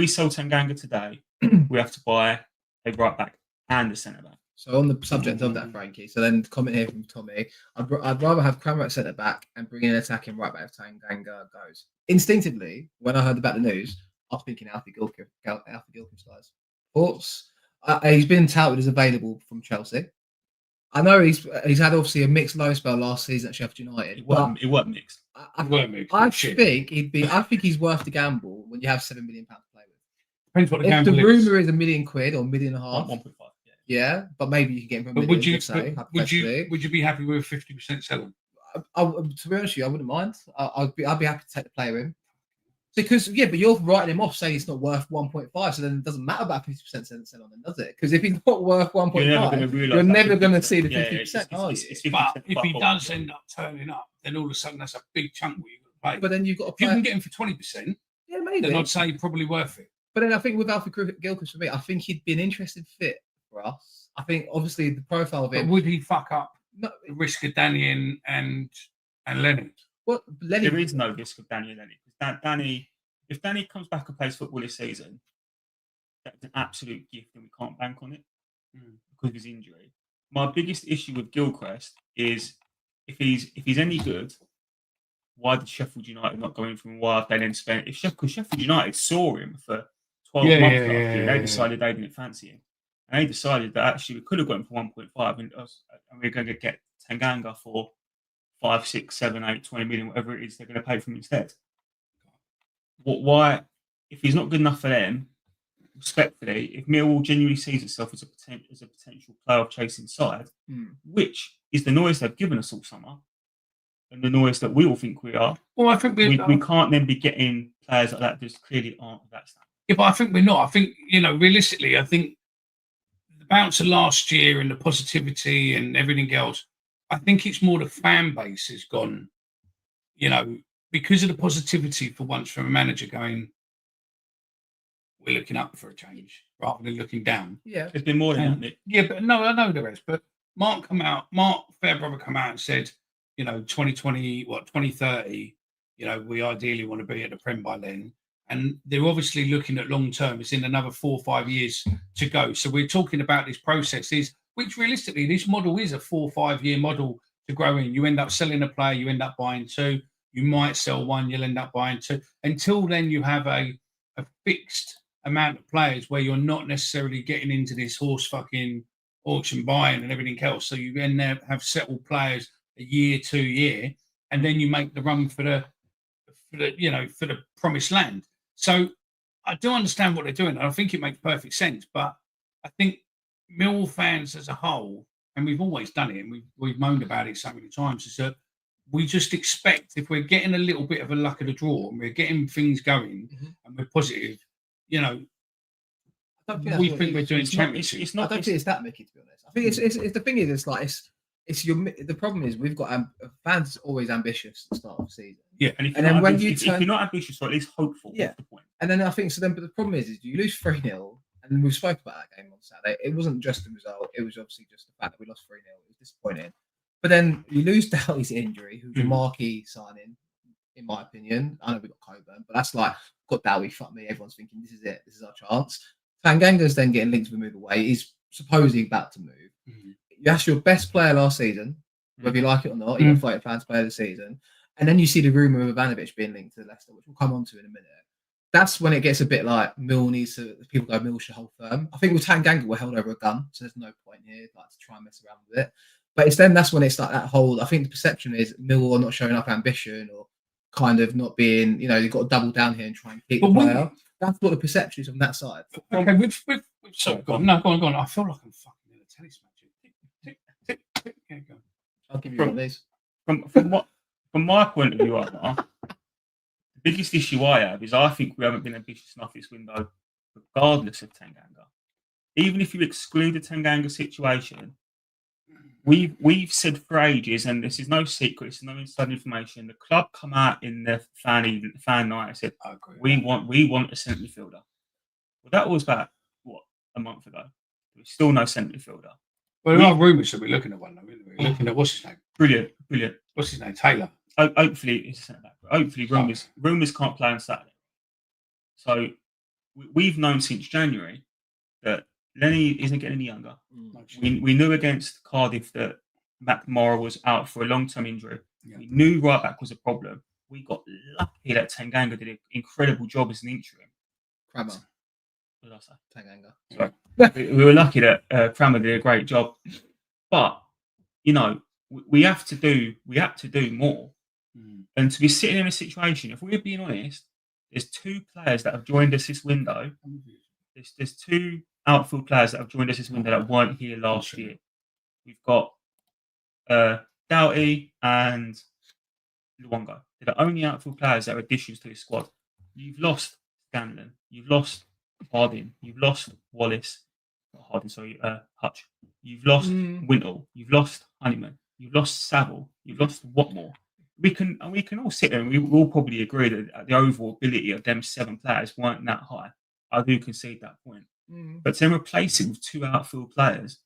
sell Tanganga today, we have to buy a right back and a centre back. So on the subject of that, Frankie, so then comment here from Tommy, I'd rather have Kramer at centre back and bring in an attacking right back if Tanganga goes. Instinctively, when I heard about the news, I was thinking Alfie Gilchrist. Thoughts? He's been touted as available from Chelsea. I know he's had obviously a mixed low spell last season at Sheffield United. It wasn't mixed. I think he's worth the gamble when you have £7 million to play with. Depends what the if gamble the is. rumour is £1 million or £1.5 million, 1.5. Yeah, but maybe you can get him for But £1 million. would you be happy with 50% selling? To be honest with you, I wouldn't mind. I'd be happy to take the player in. Because, but you're writing him off saying it's not worth 1.5, so then it doesn't matter about 50% sell on him, does it? Because if he's not worth 1.5, you're never going to see the 50%, are you? But if he does end up turning up, then all of a sudden that's a big chunk where you've got to pay. But then you've got to if you can get him for 20%, maybe. then I'd say probably worth it. But then I think with Alfred Gilchrist, for me, I think he'd be an interesting fit for us. I think obviously the profile of But him. would he fuck up No, the risk of Danny and Lenny? what Lenny? There is no risk of Danny and Lenny. If Danny comes back and plays football this season, that's an absolute gift, and we can't bank on it because of his injury. My biggest issue with Gilchrist is if he's any good, why did Sheffield United not go in from why have they then spent? Because Sheffield United saw him for 12 months last year, they decided they didn't fancy him, and they decided that actually we could have got him for 1.5, and we're going to get Tanganga for 5, 6, 7, 8, 20 million, whatever it is they're going to pay for him instead. Why, if he's not good enough for them, respectfully, if Millwall genuinely sees itself as a potential playoff chasing side, which is the noise they've given us all summer, and the noise that we all think we are, well, I think we can't then be getting players like that that clearly aren't of that standard. Yeah, but I think we're not. I think, realistically, I think the bounce of last year and the positivity and everything else, I think it's more the fan base has gone, because of the positivity for once from a manager going, we're looking up for a change rather than looking down. Yeah, There's been more than that, Nick. Yeah, but no, I know the rest. But Mark Fairbrother come out and said, 2030, we ideally want to be at the Prem by then. And they're obviously looking at long term. It's in another 4 or 5 years to go. So we're talking about this process which realistically, this model is a 4 or 5 year model to grow in. You end up selling a player, you end up buying two. You might sell one, you'll end up buying two. Until then, you have a fixed amount of players where you're not necessarily getting into this horse fucking auction buying and everything else. So you then have settled players a year, 2 year, and then you make the run for the promised land. So I do understand what they're doing, and I think it makes perfect sense. But I think Millwall fans as a whole, and we've always done it, and we've moaned about it so many times, is that we just expect, if we're getting a little bit of a luck of the draw and we're getting things going and we're positive, we think we're doing championship. I don't think it's that, Mickey. To be honest, I think it's the thing is, the problem is we've got fans always ambitious at the start of the season. Yeah, and then when if you're not ambitious, or at least hopeful, yeah. That's the point. And then I think so. Then, but the problem is you lose 3-0, and we spoke about that game on Saturday. It wasn't just the result; it was obviously just the fact that we lost 3-0. It was disappointing. But then you lose Doughty's injury, who's a marquee signing, in my opinion. I know we got Coburn, but that's like, got Doughty, fuck me. Everyone's thinking this is it, this is our chance. Tanganga's then getting linked to the move away. He's supposedly about to move. That's your best player last season, whether you like it or not. You're fighting fans player of the season. And then you see the rumour of Ivanovic being linked to Leicester, which we'll come on to in a minute. That's when it gets a bit like Mill needs to, people go, Mill should hold firm. I think with Tanganga, we're held over a gun, so there's no point here to try and mess around with it. But that's when it's like that whole, I think the perception is Mill are not showing up ambition or kind of not being, they've got to double down here and try and keep the player. That's what the perception is on that side. Okay, go on. I feel like I'm fucking in a tennis match. Tick. I'll give you one of these. From my point of view, the biggest issue I have is I think we haven't been ambitious enough this window, regardless of Tanganga. Even if you exclude the Tanganga situation, we've said for ages, and this is no secret, this is no inside information. The club come out in the fan night and said, we want a centre midfielder. Well, that was about a month ago. There's still no centre midfielder. Well, there are rumours that we're looking at one. We're looking at what's his name? Brilliant. What's his name? Taylor. Hopefully, it's a centre back. Hopefully, rumours can't play on Saturday. So we've known since January that Lenny isn't getting any younger. We knew against Cardiff that McMorrow was out for a long-term injury. Yeah. We knew right back was a problem. We got lucky that Tanganga did an incredible job as an interim. Kramer. What did I say? Tanganga. Sorry. We were lucky that Kramer did a great job. But, we have to do more. And to be sitting in a situation, if we're being honest, there's 2 players that have joined us this window. There's 2 outfield players that have joined us this window that weren't here last year. We've got Doughty and Luongo. They're the only outfield players that are additions to this squad. You've lost Scanlon. You've lost Harding. You've lost Wallace. Not Harding, sorry, Hutch. You've lost Wintle. You've lost Honeyman. You've lost Saville. You've lost Watmore. We can all sit there and we will probably agree that the overall ability of them 7 players weren't that high. I do concede that point. Mm. But to replace it with 2 outfield players,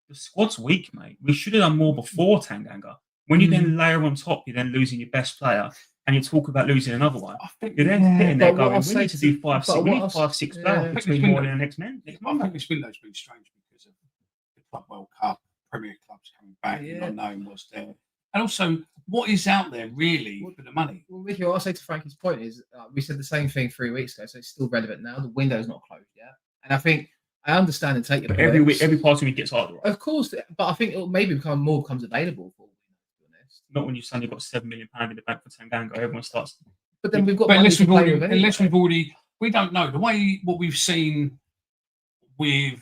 the squad's weak, mate. We should have done more before Tanganga. When you then layer on top, you're then losing your best player, and you talk about losing another one. You're then sitting there going, we need to do 5-6. We need 5-6 players between Morley and the next man. I think this window's been strange because of the Club World Cup, Premier clubs coming back, not knowing what's there. And also, what is out there really for the money? Well, Mickey, what I'll say to Frankie's point is we said the same thing 3 weeks ago, so it's still relevant now. The window's not closed yet. And I think I understand and take your point. Every week, every part of it gets harder. Right? Of course, but I think it'll maybe becomes available for. Not when you've suddenly got £7 million in the bank for Tanganga. Everyone starts. But then we've got. But unless we've already, we don't know the way what we've seen with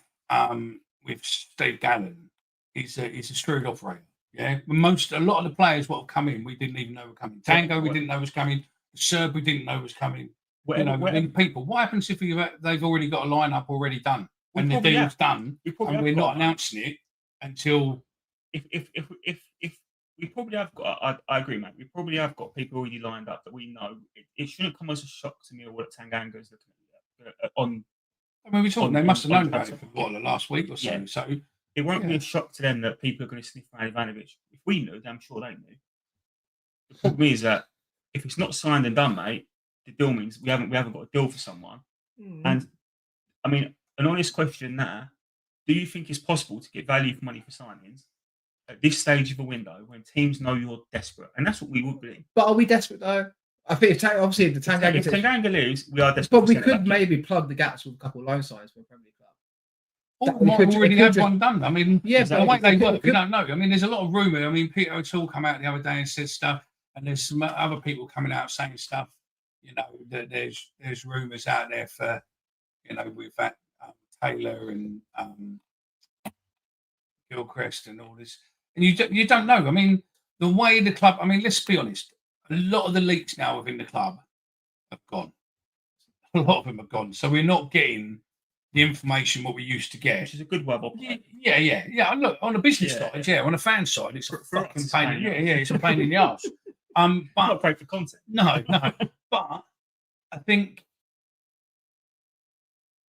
Steve Gallen is a screwed operator. Yeah, a lot of the players what have come in, we didn't even know were coming. Tango, we didn't know was coming. The Serb, we didn't know was coming. People. What happens if they've already got a lineup already done and the deal's done, and we're not announcing it until if we probably have got. I agree, mate. We probably have got people already lined up that we know. It shouldn't come as a shock to me what Tanganga is looking at on. I mean, they must have known about it for the last week or so. Yeah. So it won't be a shock to them that people are going to sniff around Ivanovic. If we knew, I'm sure they knew. The problem is that if it's not signed and done, mate, the deal means we haven't got a deal for someone. And I mean, an honest question now: do you think it's possible to get value for money for signings at this stage of a window when teams know you're desperate? And that's what we would be. But are we desperate though? I think obviously if Tanganga leaves, we are desperate. But we could maybe plug the gaps with a couple of loan signs for a Premier Club. We might already have one done. I mean, the way they work, we don't know. I mean, there's a lot of rumour. I mean, Peter O'Toole come out the other day and said stuff, and there's some other people coming out saying stuff. You know, that there's rumours out there for, you know, with that Taylor and Gilchrist and all this, and you don't know. I mean, the way the club. I mean, let's be honest. A lot of the leaks now within the club have gone. A lot of them have gone. So we're not getting the information what we used to get. Which is a good web. Yeah. Look, on the business side, on the fan side, it's a fucking pain. It's a pain in the arse. But not great for content. No. But I think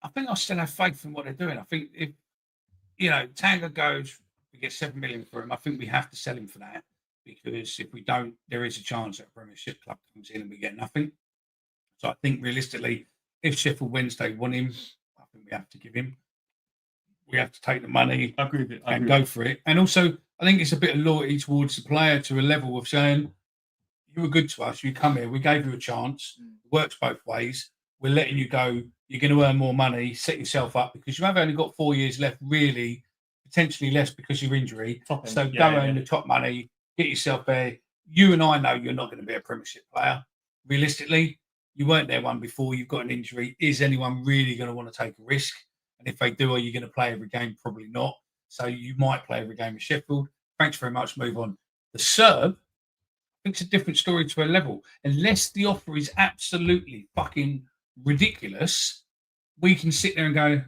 I still have faith in what they're doing. I think if Tanga goes, we get 7 million for him. I think we have to sell him for that. Because if we don't, there is a chance that a Premiership club comes in and we get nothing. So I think realistically, if Sheffield Wednesday want him, I think we have to give him. We have to take the money and go for it. And also, I think it's a bit of loyalty towards the player to a level of saying, you were good to us, you come here, we gave you a chance. It works both ways. We're letting you go. You're going to earn more money, set yourself up because you have only got 4 years left, really, potentially less because of your injury. So go earn the top money. Get yourself there. You and I know you're not going to be a Premiership player. Realistically, you weren't there one before. You've got an injury. Is anyone really going to want to take a risk? And if they do, are you going to play every game? Probably not. So you might play every game with Sheffield. Thanks very much. Move on. The Serb, I think it's a different story to a level. Unless the offer is absolutely fucking ridiculous, we can sit there and go,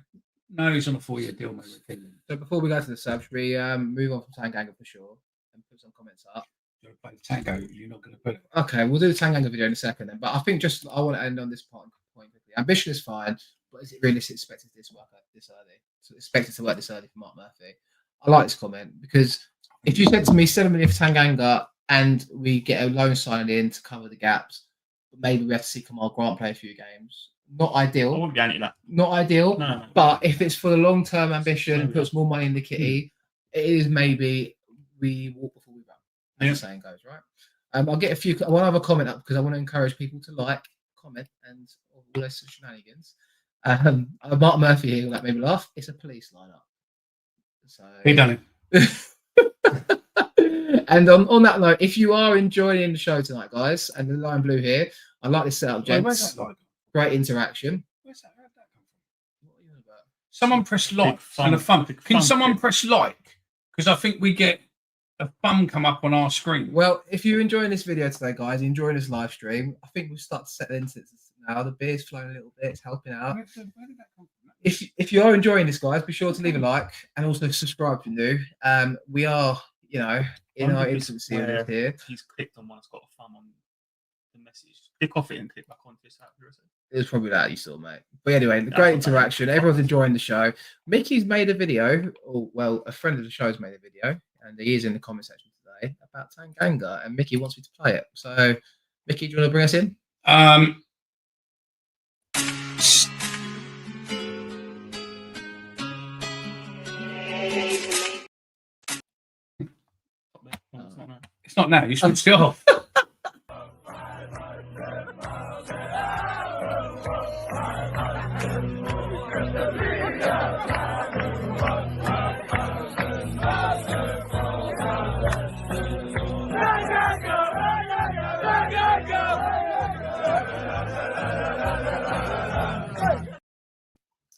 no, he's on a 4-year deal, mate. So before we go to the Serb, should we move on from Tanganga for sure? Put some comments up. You're going to play Tango, you're not going to put it. Okay, we'll do the Tanganga video in a second then. But I think I want to end on this point quickly. Ambition is fine, but is it realistic expected this work this early? So expected to work this early for Mark Murphy. I like this comment because if you said to me 7 million for Tanganga and we get a loan sign in to cover the gaps, but maybe we have to see Kamal Grant play a few games. Not ideal. I wouldn't be anti that. Not ideal. No. But if it's for the long-term ambition, puts more money in the kitty, it is maybe we walk before we run, as the saying goes, right? I'll get one other comment up because I want to encourage people to like, comment, and all those shenanigans. Mark Murphy here, that made me laugh. It's a police lineup. So he done it. And on that note, if you are enjoying the show tonight, guys, and the Lion Blue here, I like this setup, gents. Where's that like? Great interaction. Where's that? Where'd that come from? What are you on about? Someone press like and a thumb. Can someone press like? Because I think we get a thumb come up on our screen. Well, if you're enjoying this video today, guys, enjoying this live stream, I think we've started to settle into this now. The beer's flowing a little bit. It's helping out. Where did that come from? If you are enjoying this, guys, be sure to leave a like and also subscribe if you're new. We are, in our intimacy here. He's clicked on one that's got a thumb on the message. Click off it and click back onto this app. It was probably that you saw, mate. But anyway, the great interaction. Everyone's enjoying the show. Mickey's made a video, or well, a friend of the show's made a video, and he is in the comment section today about Tanganga, and Mickey wants me to play it. So, Mickey, do you want to bring us in? It's not now. You switched it off.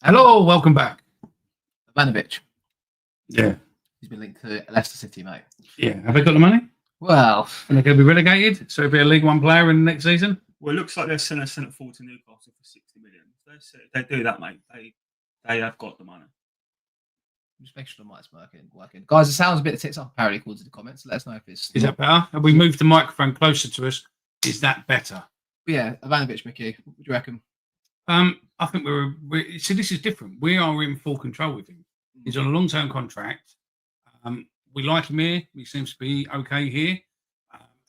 Hello, welcome back. Ivanovic. Yeah. He's been linked to Leicester City, mate. Yeah. Have they got the money? Well, And they're going to be relegated? So he'll be a League One player in the next season? Well, it looks like they're sending a centre forward to Newcastle for 60 million. If they do that, mate, they have got the money. just make sure the mic's working. Guys, it sounds a bit tits up apparently according to the comments. Let us know if it's... Is that better? Have we moved the microphone closer to us? Is that better? Yeah, Ivanovic, Mickey, what do you reckon? I think see, this is different. We are in full control with him. He's on a long-term contract. We like him here. He seems to be okay here.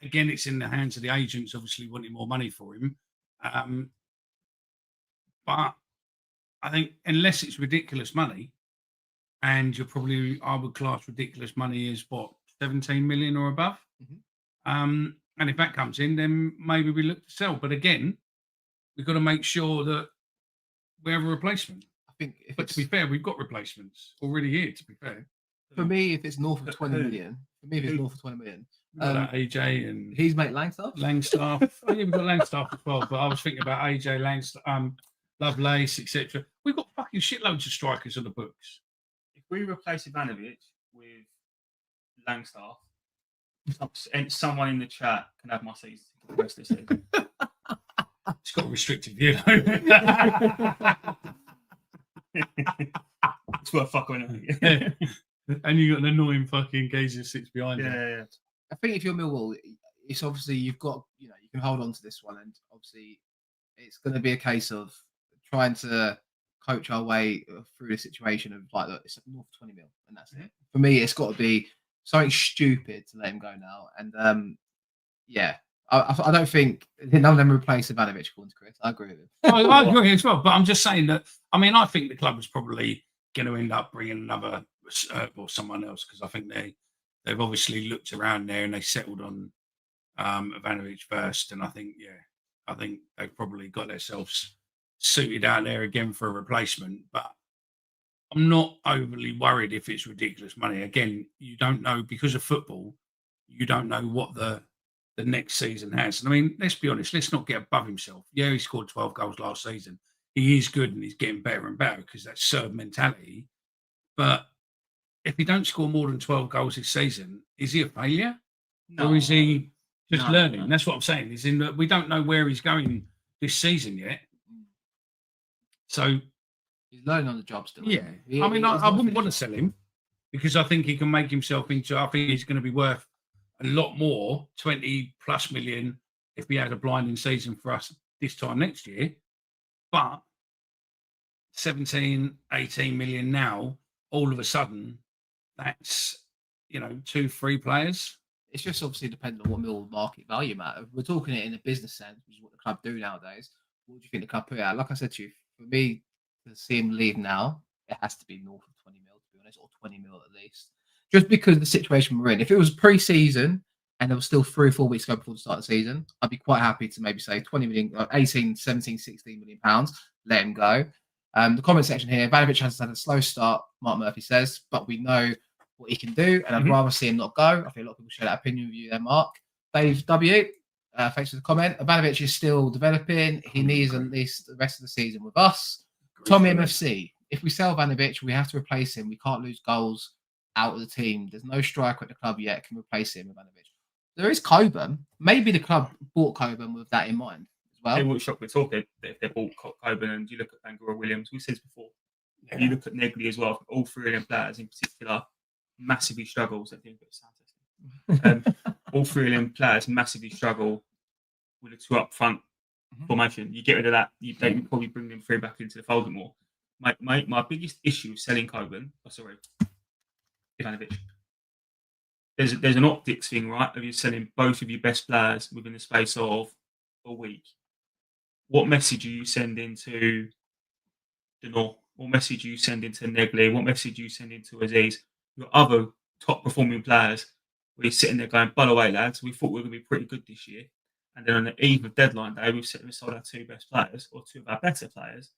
Again, it's in the hands of the agents, obviously wanting more money for him. But I think unless it's ridiculous money, and you're probably, I would class ridiculous money as what, 17 million or above. And if that comes in, then maybe we look to sell. But again, we've got to make sure that we have a replacement. I think, but to be fair, we've got replacements already here. To be fair, for me, if it's north of 20 million, AJ and he's mate Langstaff. Oh, yeah, we've got Langstaff as well. But I was thinking about AJ Langstaff, Lovelace, etc. We've got fucking shitloads of strikers on the books. If we replace Ivanovic with Langstaff, and someone in the chat can have my season for the rest of the season. It's got a restricted view. It's worth fucking. Yeah. And you got an annoying fucking Gazer six behind you. Yeah. I think if you're Millwall, it's obviously you've got, you can hold on to this one, and obviously it's going to be a case of trying to coach our way through the situation of like, look, it's north of 20 mil, and that's it. For me, it's got to be something stupid to let him go now, and I don't think none of them replace Ivanovic, according to Chris. I agree with him. I agree as well, but I'm just saying that. I mean, I think the club is probably going to end up bringing another or someone else, because I think they've obviously looked around there and they settled on Ivanovic first, and I think they've probably got themselves suited out there again for a replacement. But I'm not overly worried if it's ridiculous money. Again, you don't know, because of football, you don't know what the next season has. And I mean, let's be honest, let's not get above himself. Yeah, he scored 12 goals last season. He is good and he's getting better and better because that's serve mentality. But if he don't score more than 12 goals this season, is he a failure? No. Or is he just learning? No. That's what I'm saying. Is in that we don't know where he's going this season yet. So he's learning on the job still. Yeah. I mean, I wouldn't want to sell him, because I think he can make himself into, I think he's going to be worth a lot more, 20 plus million, if he had a blinding season for us this time next year. But 17, 18 million now, all of a sudden, that's, 2-3 players. It's just obviously dependent on what Mill market value matter. We're talking it in a business sense, which is what the club do nowadays. What do you think the club put out? Like I said to you, for me to see him leave now, it has to be north of 20 mil, to be honest, or 20 mil at least. Just because of the situation we're in. If it was pre-season and there was still 3 or 4 weeks to go before the start of the season, I'd be quite happy to maybe say 20 million, 18, 17, 16 million pounds, let him go. The comment section here, Ivanovic has had a slow start, Mark Murphy says, but we know what he can do, and I'd rather see him not go. I think a lot of people share that opinion with you there, Mark. Dave W, thanks for the comment. Ivanovic is still developing. He needs at least the rest of the season with us. Tommy MFC, if we sell Ivanovic, we have to replace him. We can't lose goals out of the team. There's no striker at the club yet can replace him, Ivanovic. There is Coburn. Maybe the club bought Coburn with that in mind as well. They wouldn't shock me talk if they bought Coburn, and you look at Bangor Williams, we said this before. Yeah. You look at Negley as well. All 3 of them players in particular massively struggles. I think it's sound testing. All 3 of them players massively struggle with the 2 up front formation. You get rid of that. You probably bring them three back into the fold more. My biggest issue with selling Coburn, Ivanovic. There's an optics thing, right? Of you selling both of your best players within the space of a week. What message are you sending to Denor? What message are you sending to Negley? What message are you sending to Aziz? Your other top performing players, where you're sitting there going, by the way, lads, we thought we were going to be pretty good this year. And then on the eve of deadline day, we've sold our two best players or two of our better players.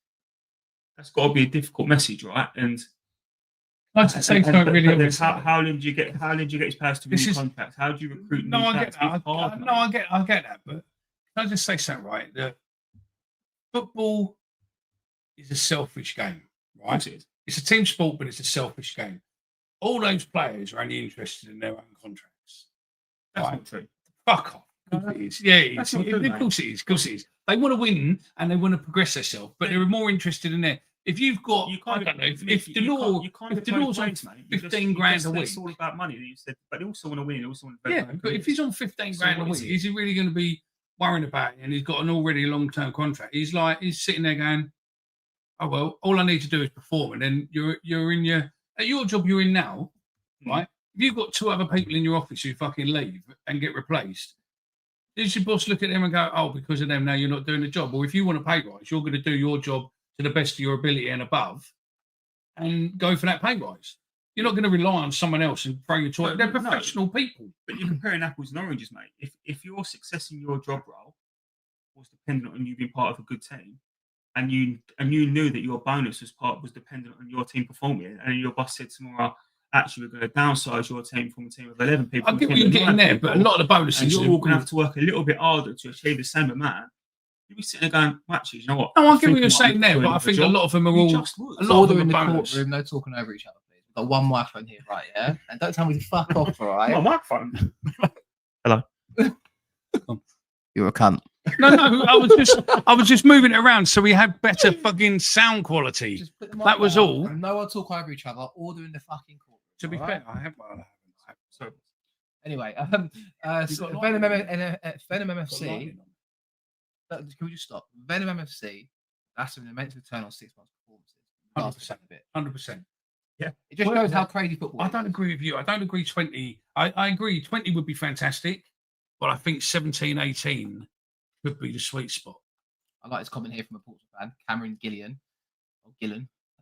That's got to be a difficult message, right? And I'd say something really obvious. How did you get his players to renew contracts? How do you recruit? No, I get that. I get that. But can I just say something, right? That football is a selfish game, right? It's a team sport, but it's a selfish game. All those players are only interested in their own contracts. That's not true. Fuck off. It is. Yeah, it is. Of course it is. Of course it is. They want to win and they want to progress themselves, but they're more interested in their. If you've got, I don't know, if Denor's on 15 grand a week, it's all about money. You said, but they also want to win. They also want to. Yeah, but if he's on 15 grand a week, is he really going to be worrying about it? And he's got an already long-term contract. He's sitting there going, "Oh well, all I need to do is perform." And then you're in your job you're in now, right? If you've got two other people in your office who fucking leave and get replaced, does your boss look at them and go, "Oh, because of them now you're not doing the job"? Or if you want to pay rise, you're going to do your job to the best of your ability and above, and go for that pay rise. You're not going to rely on someone else and throw your toy. They're professional people. But you're comparing apples and oranges, mate. If your success in your job role was dependent on you being part of a good team, and you knew that your bonus was dependent on your team performing, and your boss said tomorrow, actually, we're going to downsize your team from a team of 11 people. I get what you're getting there, but a lot of the bonuses, and you're all going to have to work a little bit harder to achieve the same amount. You'll be sitting there going, well, actually, you know what? No, I get what you're saying there, but I think a lot of them are all. A lot of them in the bonus. courtroom, no talking over each other, please. We've got one microphone here, right? Yeah, and don't tell me to fuck off, all right? My microphone. Hello. You're a cunt. No, I was just moving it around so we had better fucking sound quality. That was all. No one talk over each other. Order in the fucking court. To be fair, I have. So anyway, Venom MFC. Can we just stop? Venom MFC. That's an immense return on 6 months' performances. 100%. Yeah, it just shows how crazy football. I don't agree with you. I don't agree 20. I agree 20 would be fantastic, but I think 17, 18 could be the sweet spot. I like this comment here from a Portsmouth fan, Cameron Gillen.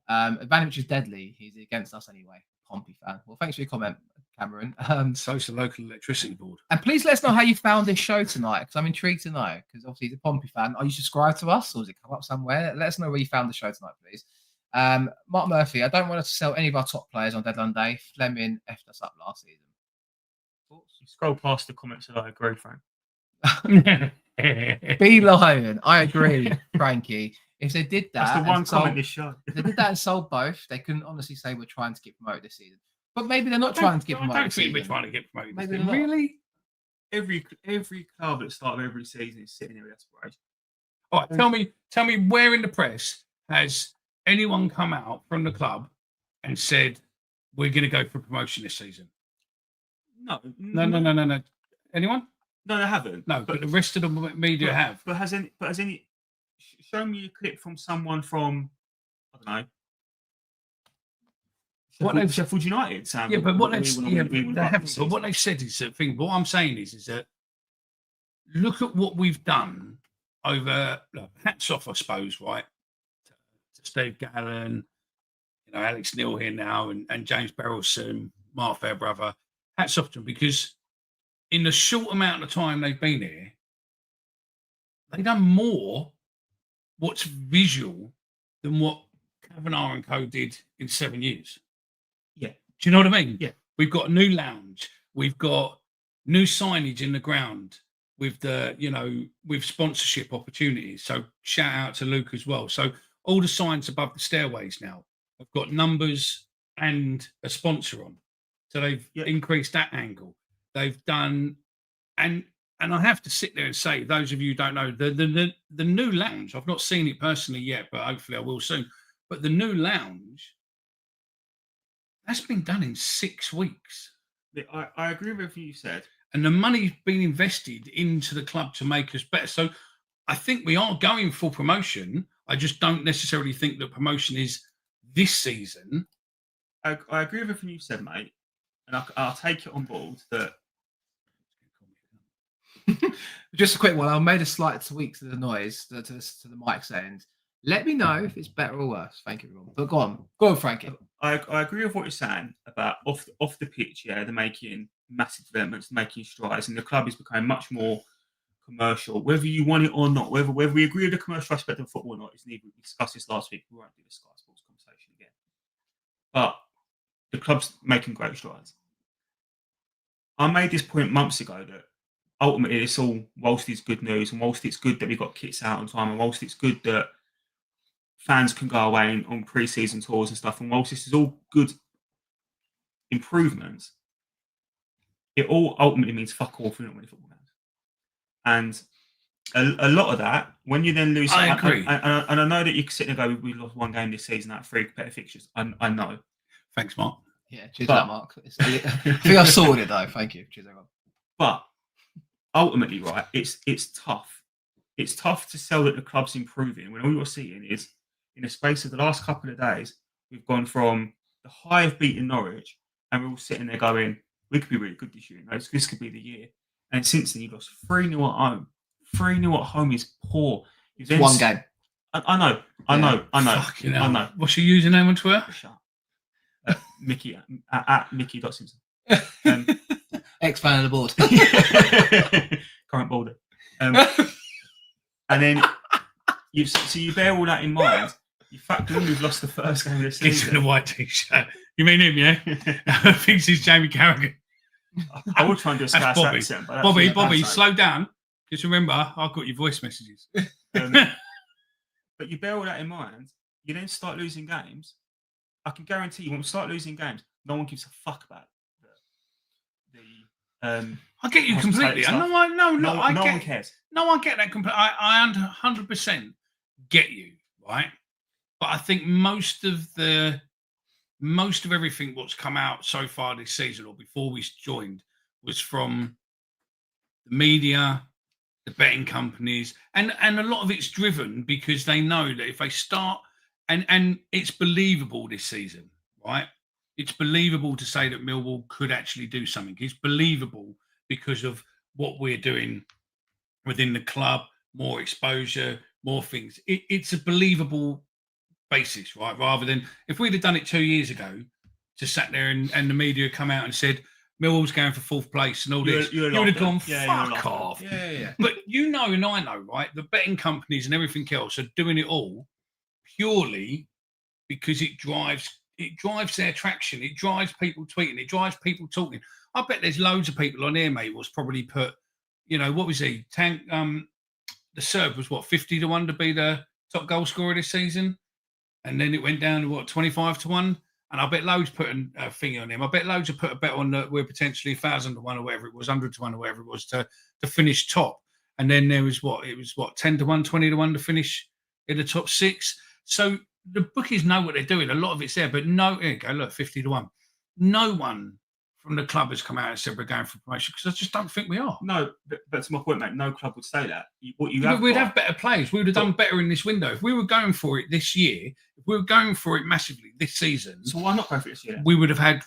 Ivanovic is deadly. He's against us anyway. Pompey fan. Well, thanks for your comment, Cameron. So's the local electricity board. And please let us know how you found this show tonight, because I'm intrigued to know. Because obviously he's a Pompey fan. Are you subscribed to us, or does it come up somewhere? Let us know where you found the show tonight, please. Mark Murphy, I don't want us to sell any of our top players on deadline day. Fleming effed us up last season. You scroll past the comments that I agree, Frank. Be Lion, I agree, Frankie. If they did that, that's the one comment this show. If they did that and sold both, they couldn't honestly say we're trying to get promoted this season. But maybe they're not trying to get promoted. I don't think we're trying to get promoted. Maybe really? Every club at the start of every season is sitting here with aspiration. All right, tell me where in the press has anyone come out from the club and said we're going to go for promotion this season? No. Anyone? No, they haven't. No, but the rest of the media have. But has any? Show me a clip from someone from, I don't know, Sheffield United. Sam, yeah, but what they've but what they've said is that thing. What I'm saying is that look at what we've done over. Hats off, I suppose, right? To Steve Gallen, Alex Neil here now, and James Berylson, Mark Fairbrother. Hats off to them, because in the short amount of time they've been here, they've done more what's visual than what Kavanagh and co did in 7 years. Yeah. Do you know what I mean? Yeah. We've got a new lounge. We've got new signage in the ground with with sponsorship opportunities. So shout out to Luke as well. So all the signs above the stairways now have got numbers and a sponsor on. So they've increased that angle. They've done, and I have to sit there and say, those of you who don't know, the new lounge, I've not seen it personally yet, but hopefully I will soon. But the new lounge, that's been done in 6 weeks. I agree with everything you said. And the money's been invested into the club to make us better. So I think we are going for promotion. I just don't necessarily think that promotion is this season. I agree with everything you said, mate, and I'll take it on board that. Just a quick one. I made a slight tweak to the noise to the mic saying, "Let me know if it's better or worse." Thank you, everyone. But go on, Frankie. I agree with what you're saying about off the pitch. Yeah, they're making massive developments, making strides, and the club is becoming much more commercial. Whether you want it or not, whether we agree with the commercial aspect of football or not, is neither. We discussed this last week. We won't do the Sky Sports conversation again. But the club's making great strides. I made this point months ago that ultimately it's all, whilst it's good news and whilst it's good that we got kits out on time and whilst it's good that fans can go away on pre-season tours and stuff, and whilst this is all good improvements, it all ultimately means fuck all if we don't win football games. And a lot of that, when you then lose, I agree. And I know that you can sit there and go, we lost one game this season out of 3 competitive fixtures. I know. Thanks, Mark. Yeah, cheers for that, Mark. I think I've sorted it though. Thank you. Cheers, everyone. But ultimately, right, it's tough. It's tough to sell that the club's improving when all you're seeing is, in the space of the last couple of days, we've gone from the high of beating Norwich, and we're all sitting there going, we could be really good this year. You know, this could be the year. And since then, you lost 3-0 at home. 3-0 at home is poor. One game. I know. Fucking hell. I know. What's your username on Twitter? Shut up. Mickey at Mickey.Simpson. Ex-fan of the board. Current boulder. And then you bear all that in mind. You factor in we've lost the first game of the He's in season. a white t-shirt. You mean him, yeah? I think he's Jamie Carragher. I will try and do a That's Scouse Bobby. accent. But Bobby, slow down. Just remember, I've got your voice messages. But you bear all that in mind, you then start losing games. I can guarantee you, when we start losing games, no one gives a fuck about the I get you completely. stuff. No one cares. No, I get that completely. I 100% get you, right? But I think most of everything what's come out so far this season or before we joined was from the media, the betting companies, and a lot of it's driven because they know that if they start and it's believable this season, right? It's believable to say that Millwall could actually do something. It's believable because of what we're doing within the club, more exposure, more things. It's a believable basis, right? Rather than if we'd have done it 2 years ago, just sat there and the media come out and said Millwall's going for 4th place and all this, you would have gone, fuck off. Yeah. But you know and I know, right? The betting companies and everything else are doing it all purely because it drives their traction. It drives people tweeting. It drives people talking. I bet there's loads of people on here, mate, was probably put, what was he? The Serb was 50-1 to be the top goal scorer this season. And then it went down to 25-1. And I bet loads put a thing on him. I bet loads have put a bet on that we're potentially 1,000-1 or whatever it was, 100-1 or whatever it was to finish top. And then there was 10-1, 20-1 to finish in the top 6. So the bookies know what they're doing. A lot of it's there, but here you go, look, 50-1. No one from the club has come out and said we're going for promotion because I just don't think we are. No, but to my point, mate, no club would say that. We'd have better players. We would have done better in this window. If we were going for it this year, if we were going for it massively this season, so why not go for it this year? We would have had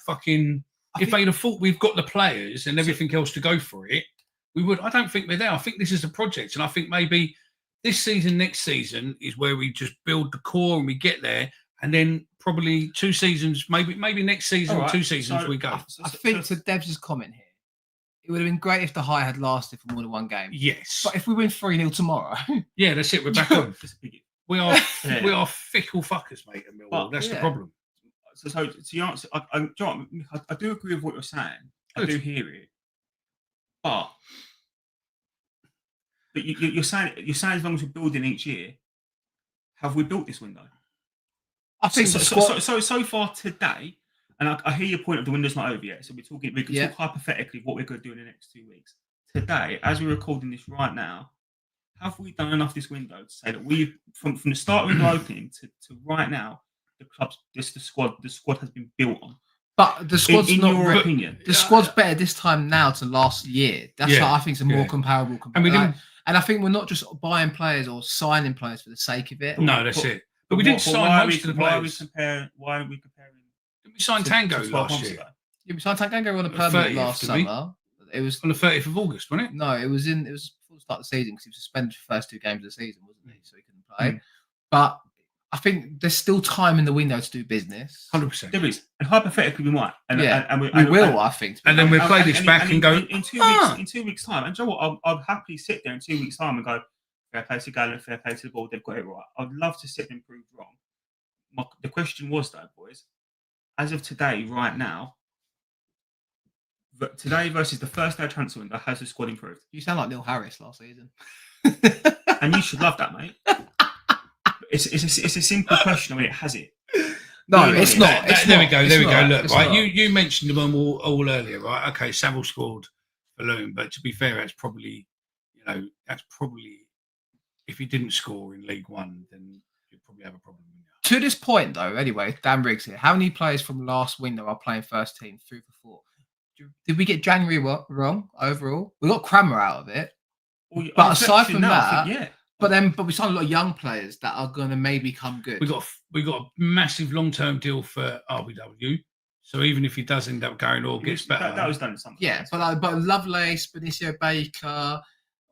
if they'd have thought we've got the players and everything else to go for it, we would. I don't think we're there. I think this is a project, and I think maybe this season, next season is where we just build the core and we get there, and then probably 2 seasons, maybe next season or 2 seasons we go. I think to Dev's comment here, it would have been great if the high had lasted for more than one game. Yes, but if we win 3-0 tomorrow, yeah, that's it. We're back on. We are fickle fuckers, mate. At Millwall, that's the problem. So to answer, I do agree with what you're saying. Good. I do hear it, but you're saying as long as we're building each year, have we built this window? I think so far today, and I hear your point of the window's not over yet. So we can talk hypothetically what we're going to do in the next 2 weeks. Today, as we're recording this right now, have we done enough this window to say that we've from the start of window opening to right now, the squad has been built on? But the squad's in your opinion, the squad's better this time now to last year. That's what I think is a more comparable. And we didn't. And I think we're not just buying players or signing players for the sake of it. No, that's it. But we didn't sign most of the players. Why are we comparing? Didn't we sign Tango last year? Yeah, we signed Tanganga on a The permanent 30th, last didn't we? summer. It was On the 30th of August, wasn't it? no, it was before the start of the season because he was suspended for the first 2 games of the season, wasn't he? So he couldn't play. But I think there's still time in the window to do business. 100%. There is, and hypothetically we might, and We will, I think. And then we'll play this back and go, in 2 weeks. In 2 weeks' time, and do you know what? I'll happily sit there in 2 weeks' time and go, fair play to Gallen, fair play to the board. They've got it right. I'd love to sit and prove wrong. The question was though, boys, as of today, right now, today versus the first day of transfer window, has the squad improved? You sound like Neil Harris last season. And you should love that, mate. It's a simple question. I mean, it has it. No, it's not. There we go. There we go. Look, It's right. not. You mentioned them all earlier, right? Okay, Saville scored for Luton, but to be fair, that's probably, if he didn't score in League One, then you'd probably have a problem. To this point, though, anyway, Dan Riggs here. How many players from last window are playing first team 3 for 4? Did we get January wrong overall? We got Crammer out of it. Well, But aside from that, yeah. But we signed a lot of young players that are going to maybe come good. We got a massive long-term deal for RBW. So even if he does end up going or gets better, That was done at some point. Yeah, but Lovelace, Benicio Baker,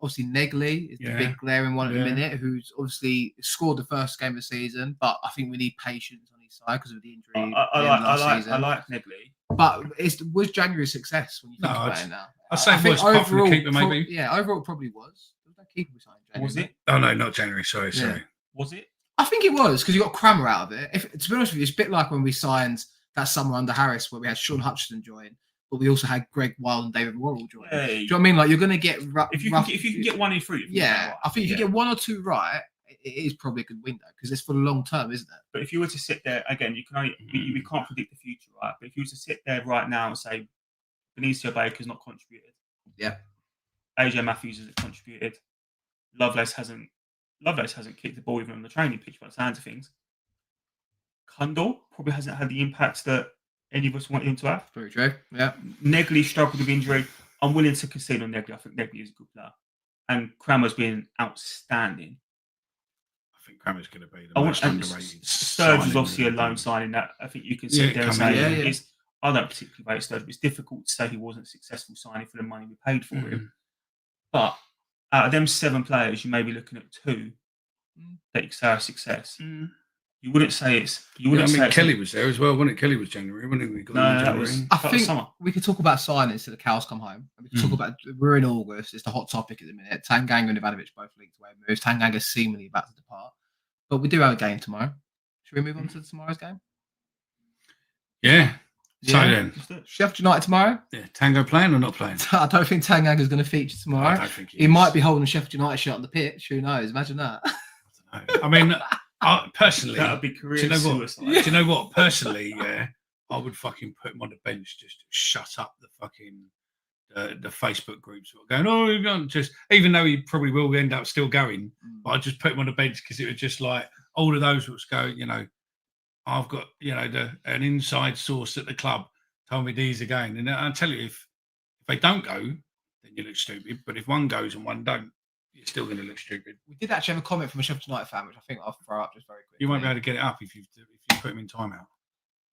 obviously Negley is the big glaring one at the minute, who's obviously scored the first game of the season. But I think we need patience on his side because of the injury. I like Negley. But was January a success when you think about it now? I'd say it was, apart from the keeper, maybe. Overall it probably was. Was that keeper we signed in January? Was it? Oh no, not January. Sorry. Was it? I think it was because you got Crammer out of it. To be honest with you, it's a bit like when we signed that summer under Harris, where we had Sean Hutchinson join, but we also had Greg Wild and David Worrell join. Hey. Do you know what I mean? Like you're going to get If you can get 1 in 3, I think if you get 1 or 2 right, it is probably a good window because it's for the long term, isn't it? But if you were to sit there again, you can only we can't predict the future, right? But if you were to sit there right now and say Benicio Baker's not contributed, AJ Matthews hasn't contributed, Lovelace hasn't kicked the ball even on the training pitch by the sounds of things. Kundal probably hasn't had the impact that any of us want him to have. Very true. Yeah. Negley struggled with injury. I'm willing to concede on Negley. I think Negley is a good player. And Crammer's been outstanding. I think Crammer's going to be the most underrated. Sturge was obviously a loan signing that I think you can sit there and say, I don't particularly rate Sturge, but it's difficult to say he wasn't a successful signing for the money we paid for him. But out of them 7 players, you may be looking at 2 that you say are a success. You wouldn't say it's. Kelly was there as well, wasn't it? Kelly was January, wasn't it? We got that was. I think we could talk about signings till the cows come home. We could talk about. We're in August. It's the hot topic at the minute. Tanganga and Ivanovic both linked away moves. Tanganga seemingly about to depart, but we do have a game tomorrow. Should we move on to tomorrow's game? Yeah. So then, Sheffield United tomorrow. Yeah, Tango playing or not playing? I don't think Tanganga's going to feature tomorrow. I don't think he might be holding a Sheffield United shirt on the pitch. Who knows? Imagine that. I mean. Personally, that would be career suicide. Do you know what? Personally, I would fucking put him on the bench just to shut up the fucking the Facebook groups who are going, oh, you're going just, even though he probably will end up still going, but I just put him on the bench because it was just like all of those was going, I've got, an inside source at the club told me these are going. And I'll tell you, if they don't go, then you look stupid. But if one goes and one don't, you're still going to look stupid. We did actually have a comment from a Sheffield United fan, which I think I'll throw up just very quickly. You won't be able to get it up if you put him in timeout.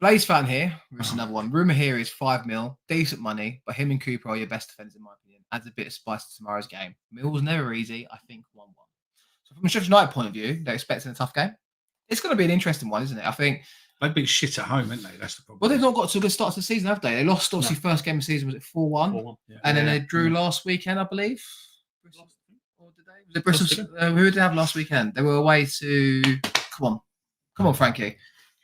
Blaze fan here. There's another one. Rumour here is 5 mil, decent money, but him and Cooper are your best defenders in my opinion. Adds a bit of spice to tomorrow's game. Millwall's never easy. I think 1-1. So from a Sheffield United point of view, they're expecting a tough game. It's going to be an interesting one, isn't it? I think they've been shit at home, haven't they? That's the problem. Well, they've not got to a good start to the season, have they? They lost obviously first game of the season was it 4-1, and then they drew last weekend, I believe. Was it Bristol? Who did they have last weekend? They were away to. Come on, Frankie.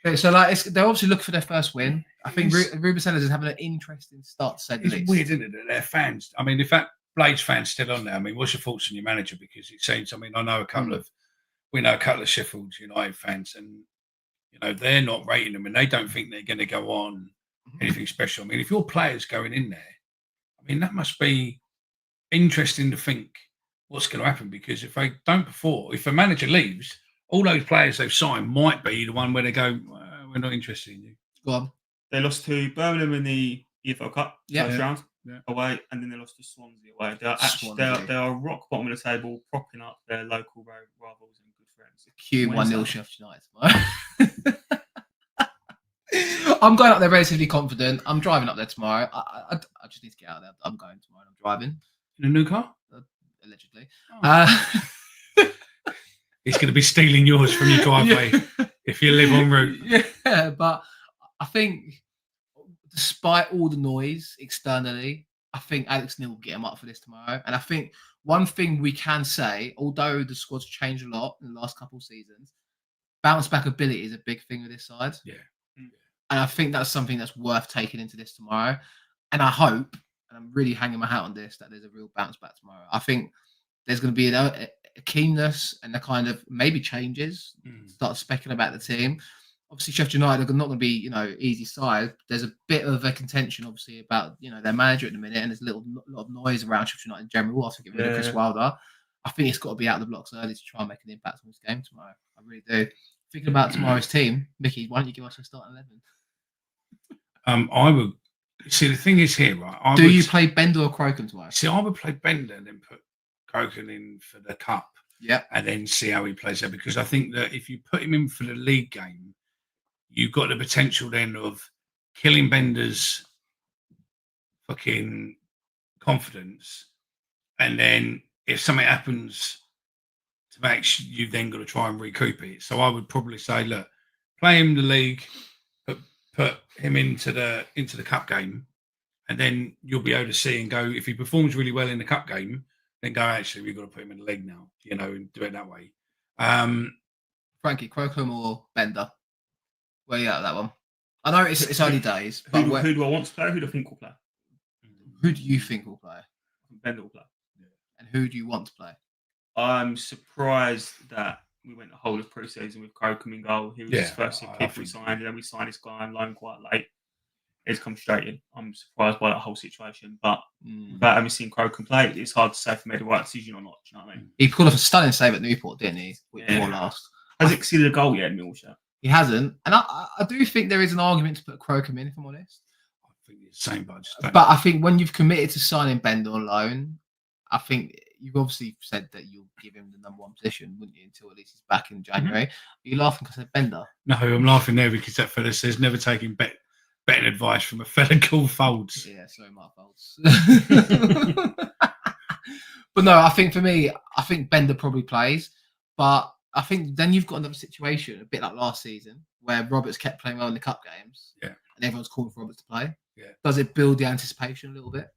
Okay, so they're obviously looking for their first win. I think Ruben Sellers is having an interesting start to say the least. It's weird, isn't it? That their fans. I mean, if that Blades fan's still on there, I mean, what's your thoughts on your manager? Because it seems. I mean, we know a couple of Sheffield United fans, and they're not rating them, and they don't think they're going to go on anything special. I mean, if your players going in there, I mean, that must be interesting to think. What's going to happen? Because if they don't perform, if a manager leaves, all those players they've signed might be the one where they go, we're not interested in you. Go on. They lost to Birmingham in the EFL Cup first round. away, and then they lost to Swansea away. They are actually Swansea. they are rock bottom of the table, propping up their local rivals and good friends. Q When's 1-0 that? Sheffield United tomorrow. I'm going up there relatively confident. I'm driving up there tomorrow. I just need to get out there. I'm going tomorrow. I'm driving. In a new car? Allegedly. He's going to be stealing yours from your driveway if you live en route. Yeah, but I think despite all the noise externally, I think Alex Neil will get him up for this tomorrow. And I think one thing we can say, although the squad's changed a lot in the last couple of seasons, bounce back ability is a big thing with this side. Yeah. And I think that's something that's worth taking into this tomorrow. And I hope, and I'm really hanging my hat on this, that there's a real bounce back tomorrow. I think there's going to be a keenness and a kind of maybe changes. Start speculating about the team. Obviously, Sheffield United are not going to be, easy side. There's a bit of a contention, obviously, about their manager at the minute, and there's a lot of noise around Sheffield United in general. After getting rid of Chris Wilder, I think it's got to be out of the blocks early to try and make an impact on this game tomorrow. I really do. Thinking about tomorrow's team, Mickey, why don't you give us a starting 11? I would see. The thing is here, right? Do you play Bender or Crocombe tomorrow? See, I would play Bender and then put Crocombe in for the cup. Yeah, and then see how he plays there, because I think that if you put him in for the league game, you've got the potential then of killing Bender's fucking confidence, and then if something happens to Max, you've then got to try and recoup it. So I would probably say, look, play him the league, put him into the cup game, and then you'll be able to see and go, if he performs really well in the cup game, then go, actually, we've got to put him in the league now, and do it that way. Frankie, Crocombe or Bender? Where are you at with that one? I know it's early days, but who do I want to play? Who do I think will play? Who do you think will play? Bender will play. Yeah. And who do you want to play? I'm surprised that we went the whole of pre-season with Crocombe in goal. He was his first pick we signed, and then we signed this guy on loan quite late. He's come straight in. I'm surprised by that whole situation, but without having seen Crocombe play, it's hard to say if he made the right decision or not. Do you know what I mean? He pulled off a stunning save at Newport, didn't he? Last. Has he exceeded a goal yet in Millwall? He hasn't, and I do think there is an argument to put Crocombe in, if I'm honest. I think it's the same, but I think when you've committed to signing Bender on loan, I think you've obviously said that you'll give him the number one position, wouldn't you, until at least he's back in January. Are you laughing because I said Bender? No, I'm laughing there because that fella says never taking betting advice from a fella called Folds. Yeah, sorry, Mark Folds. But no, I think for me, I think Bender probably plays, but I think then you've got another situation, a bit like last season, where Roberts kept playing well in the cup games, and everyone's calling for Roberts to play. Yeah. Does it build the anticipation a little bit?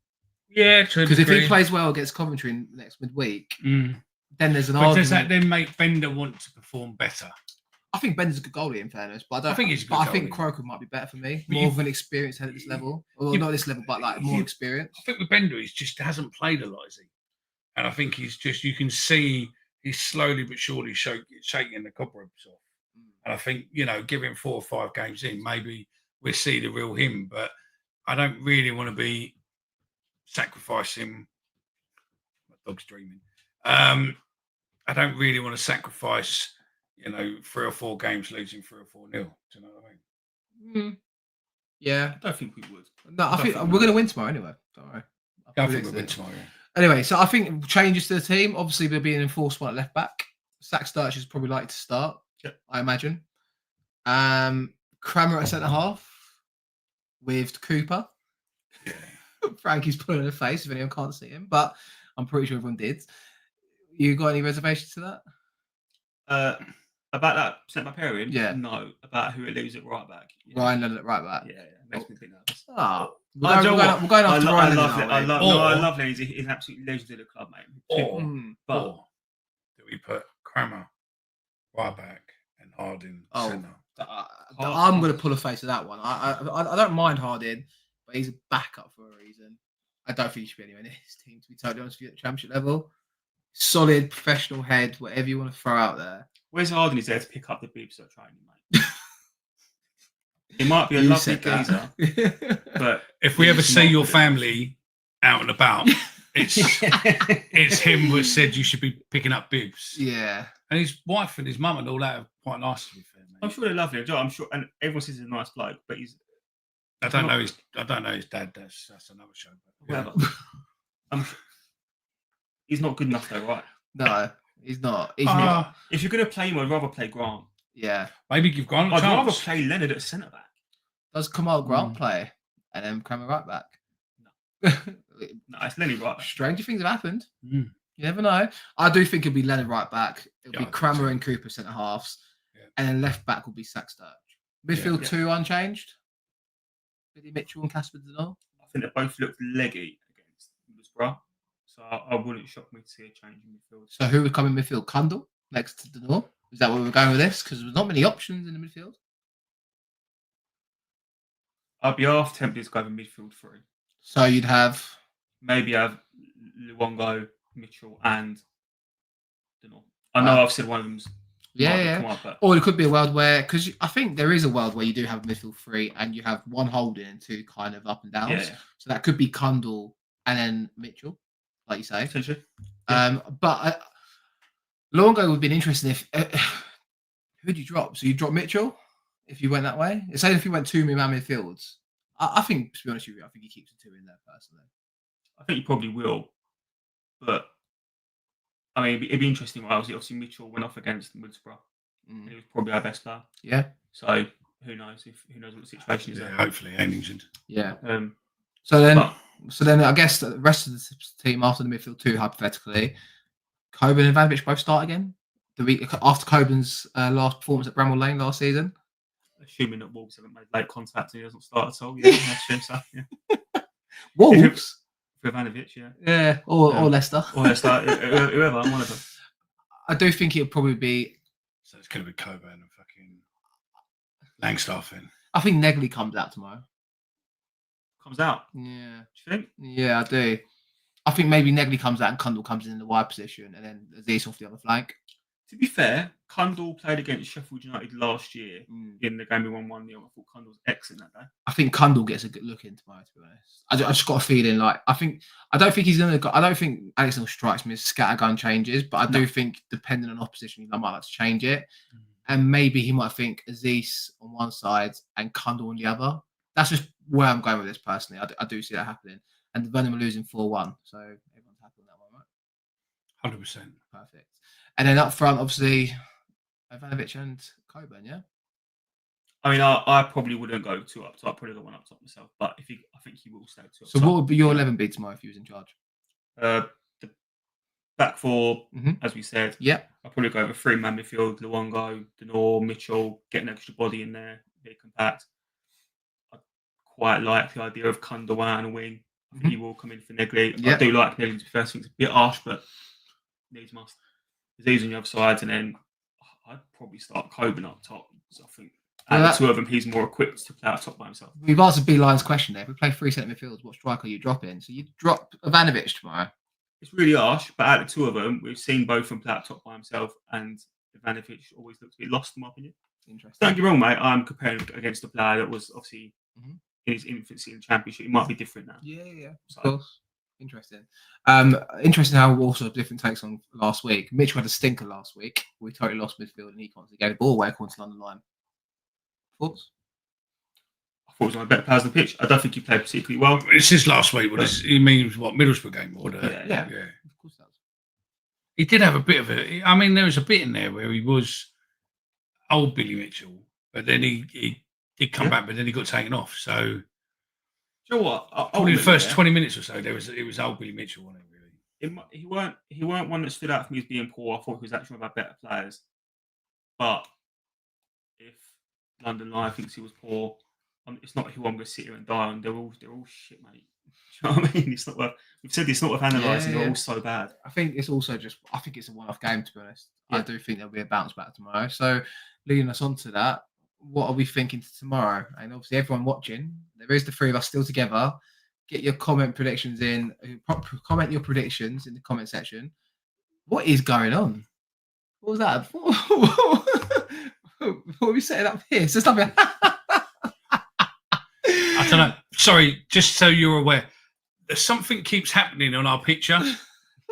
Yeah, because if he plays well against Coventry in next midweek, then there's an argument. Does that then make Bender want to perform better? I think Bender's a good goalie, in fairness, but I think Crocombe might be better for me. More of an experience head at this level, or not this level, but like more experience. I think with Bender, he just hasn't played a lot, has he? And I think he's just, you can see he's slowly but surely shaking the cobwebs off. And I think, give him 4 or 5 games in, maybe we'll see the real him. But I don't really want to be sacrificing. My dog's dreaming. I don't really want to sacrifice, 3 or 4 games losing 3 or 4-0. Do you know what I mean? Yeah. I don't think we would. No, I think we're going to win tomorrow anyway. Don't worry. I think we'll win tomorrow, yeah. Anyway, so I think changes to the team. Obviously, there'll be an enforced one at left back. Sack Sturch is probably likely to start, I imagine. Crammer at centre half with Cooper. Yeah. Frankie's pulling a face if anyone can't see him, but I'm pretty sure everyone did. You got any reservations to that? About that centre back pairing? Yeah. No. About who it leaves at right back. Yeah. Ryan Lennon at right back. Yeah. Makes me think nervous. We're going after Ryan. I love Lennon. He's an absolute legend of the club, mate. But do we put Crammer right back and Harding centre? I'm going to pull a face of that one. I don't mind Harding, but he's a backup for a reason. I don't think he should be anywhere near his team, to be totally honest with you, at the championship level. Solid, professional head, whatever you want to throw out there. Where's Harding? He's there to pick up the bibs at training, mate. He might be a lovely geezer, but if we ever see your family out and about, it's him who said you should be picking up bibs. Yeah. And his wife and his mum and all that are quite nice, to be fair, mate. I'm sure they're lovely. I'm sure, and everyone says he's a nice bloke, but he's I don't know his dad. That's another show. But, yeah. Whatever. He's not good enough though, right? No, he's not. He's not. If you're going to play him, I'd rather play Grant. Yeah. Maybe give Grant a I'd rather chance. play Leonard at centre back. Does Kamal Grant play and then Kramer right back? No, it's Lenny right back. Stranger things have happened. Mm. You never know. I do think it'll be Leonard right back. It'll Yeah, be Kramer and Cooper centre halves, and then left back will be Sack Sturridge. Midfield 2 unchanged. Billy Mitchell and Casper Denol. I think they both looked leggy against Middlesbrough, so I wouldn't shock me to see a change in midfield. So who would come in midfield? Kundle next to Denol. Is that where we're going with this? Because there's not many options in the midfield. I'd be half tempted to go with midfield 3. So you'd have Maybe have Luongo, Mitchell, and Denol. I know I've said one of them's come up, but or it could be a world where, because I think there is a world where you do have midfield 3 and you have one holding and 2 kind of up and downs. Yeah. So that could be Kundle and then Mitchell, like you say. Essentially. But Luongo would be interesting if who'd you drop? So you drop Mitchell if you went that way. Say if you went 2 man midfields. I think, to be honest with you, I think he keeps the 2 in there personally. I think you probably will, but I mean, it'd be interesting. Right? Obviously, Mitchell went off against Middlesbrough, and he was probably our best player. Yeah. So who knows what the situation is? Yeah, there. hopefully, ain't injured. Yeah. So then I guess the rest of the team after the midfield 2, hypothetically, Coburn and Ivanovic both start again the week after Coburn's last performance at Bramwell Lane last season. assuming that Wolves haven't made late contact and he doesn't start at all. Yeah, that's true. So, yeah. Wolves. For Ivanovic, yeah. Yeah, or Leicester. Or Leicester, whoever, one of them. I do think it'll probably be. So it's going to be Coburn and fucking Langstaff in. I think Negley comes out tomorrow. Comes out. Yeah. Do you think? Yeah, I do. I think maybe Negley comes out and Kundle comes in the wide position and then Aziz off the other flank. To be fair, Kundle played against Sheffield United last year in the game we won 1-0. I thought Kundle was excellent that day. I think Kundle gets a good look in tomorrow, to be honest. I just got a feeling like I don't think he's gonna. I don't think Alex strikes me as scattergun changes, but I do think depending on opposition, I might like to change it, and maybe he might think Aziz on one side and Kundle on the other. That's just where I'm going with this personally. I do see that happening, and the Venom are losing 4-1, so everyone's happy on that one, right? 100%. Perfect. And then up front, obviously, Ivanovic and Coburn, yeah? I mean, I probably wouldn't go 2 up top. I'd probably go 1 up top myself. But I think he will stay 2 up top. So what would be your 11 be tomorrow if you was in charge? The back 4, as we said. Yeah. I'd probably go with a 3-man midfield, Luongo, Denor, Mitchell, get an extra body in there, a bit compact. I quite like the idea of Kundle and a wing. I think he will come in for Negley. Yeah. I do like Negley. I think it's a bit harsh, but needs must. Aziz on the other side, and then I'd probably start Coburn up top. So I think the 2 of them, he's more equipped to play up top by himself. We've answered B-Line's question there. If we play 3 centre midfielders, what striker are you dropping? So you drop Ivanovic tomorrow. It's really harsh, but out of the 2 of them, we've seen both of them play up top by himself, and Ivanovic always looks a bit lost, in my opinion. Interesting. Don't get me wrong, mate. I'm comparing against a player that was obviously in his infancy in the Championship. It might be different now. Yeah. So, Of course. Interesting. Interesting how also different takes on last week. Mitchell had a stinker last week. We totally lost midfield and he constantly gave the ball away according to London Line. Thoughts? I thought it was on a better players on the pitch. I don't think he played particularly well. It's his last week. He means what, Middlesbrough game? Or Yeah. Of course that was. He did have a bit of a. I mean, there was a bit in there where he was old Billy Mitchell, but then he did come back, but then he got taken off. So. Do you know what? Probably the first 20 minutes or so, it was old Billy Mitchell, wasn't it, really? He weren't one that stood out for me as being poor. I thought he was actually one of our better players. But if London Live thinks he was poor, it's not who I'm going to sit here and die on. They're all shit, mate. Do you know what I mean? It's not worth. We've said it's not worth analysing. They're all so bad. I think it's also I think it's a one-off game, to be honest. Yeah. I do think there'll be a bounce back tomorrow. So leading us on to that, what are we thinking for tomorrow? And obviously everyone watching, there is the 3 of us still together. Get your comment predictions in. Comment your predictions in the comment section. What is going on? What was that? What are we setting up here? So something. I don't know. Sorry, just so you're aware, something keeps happening on our picture,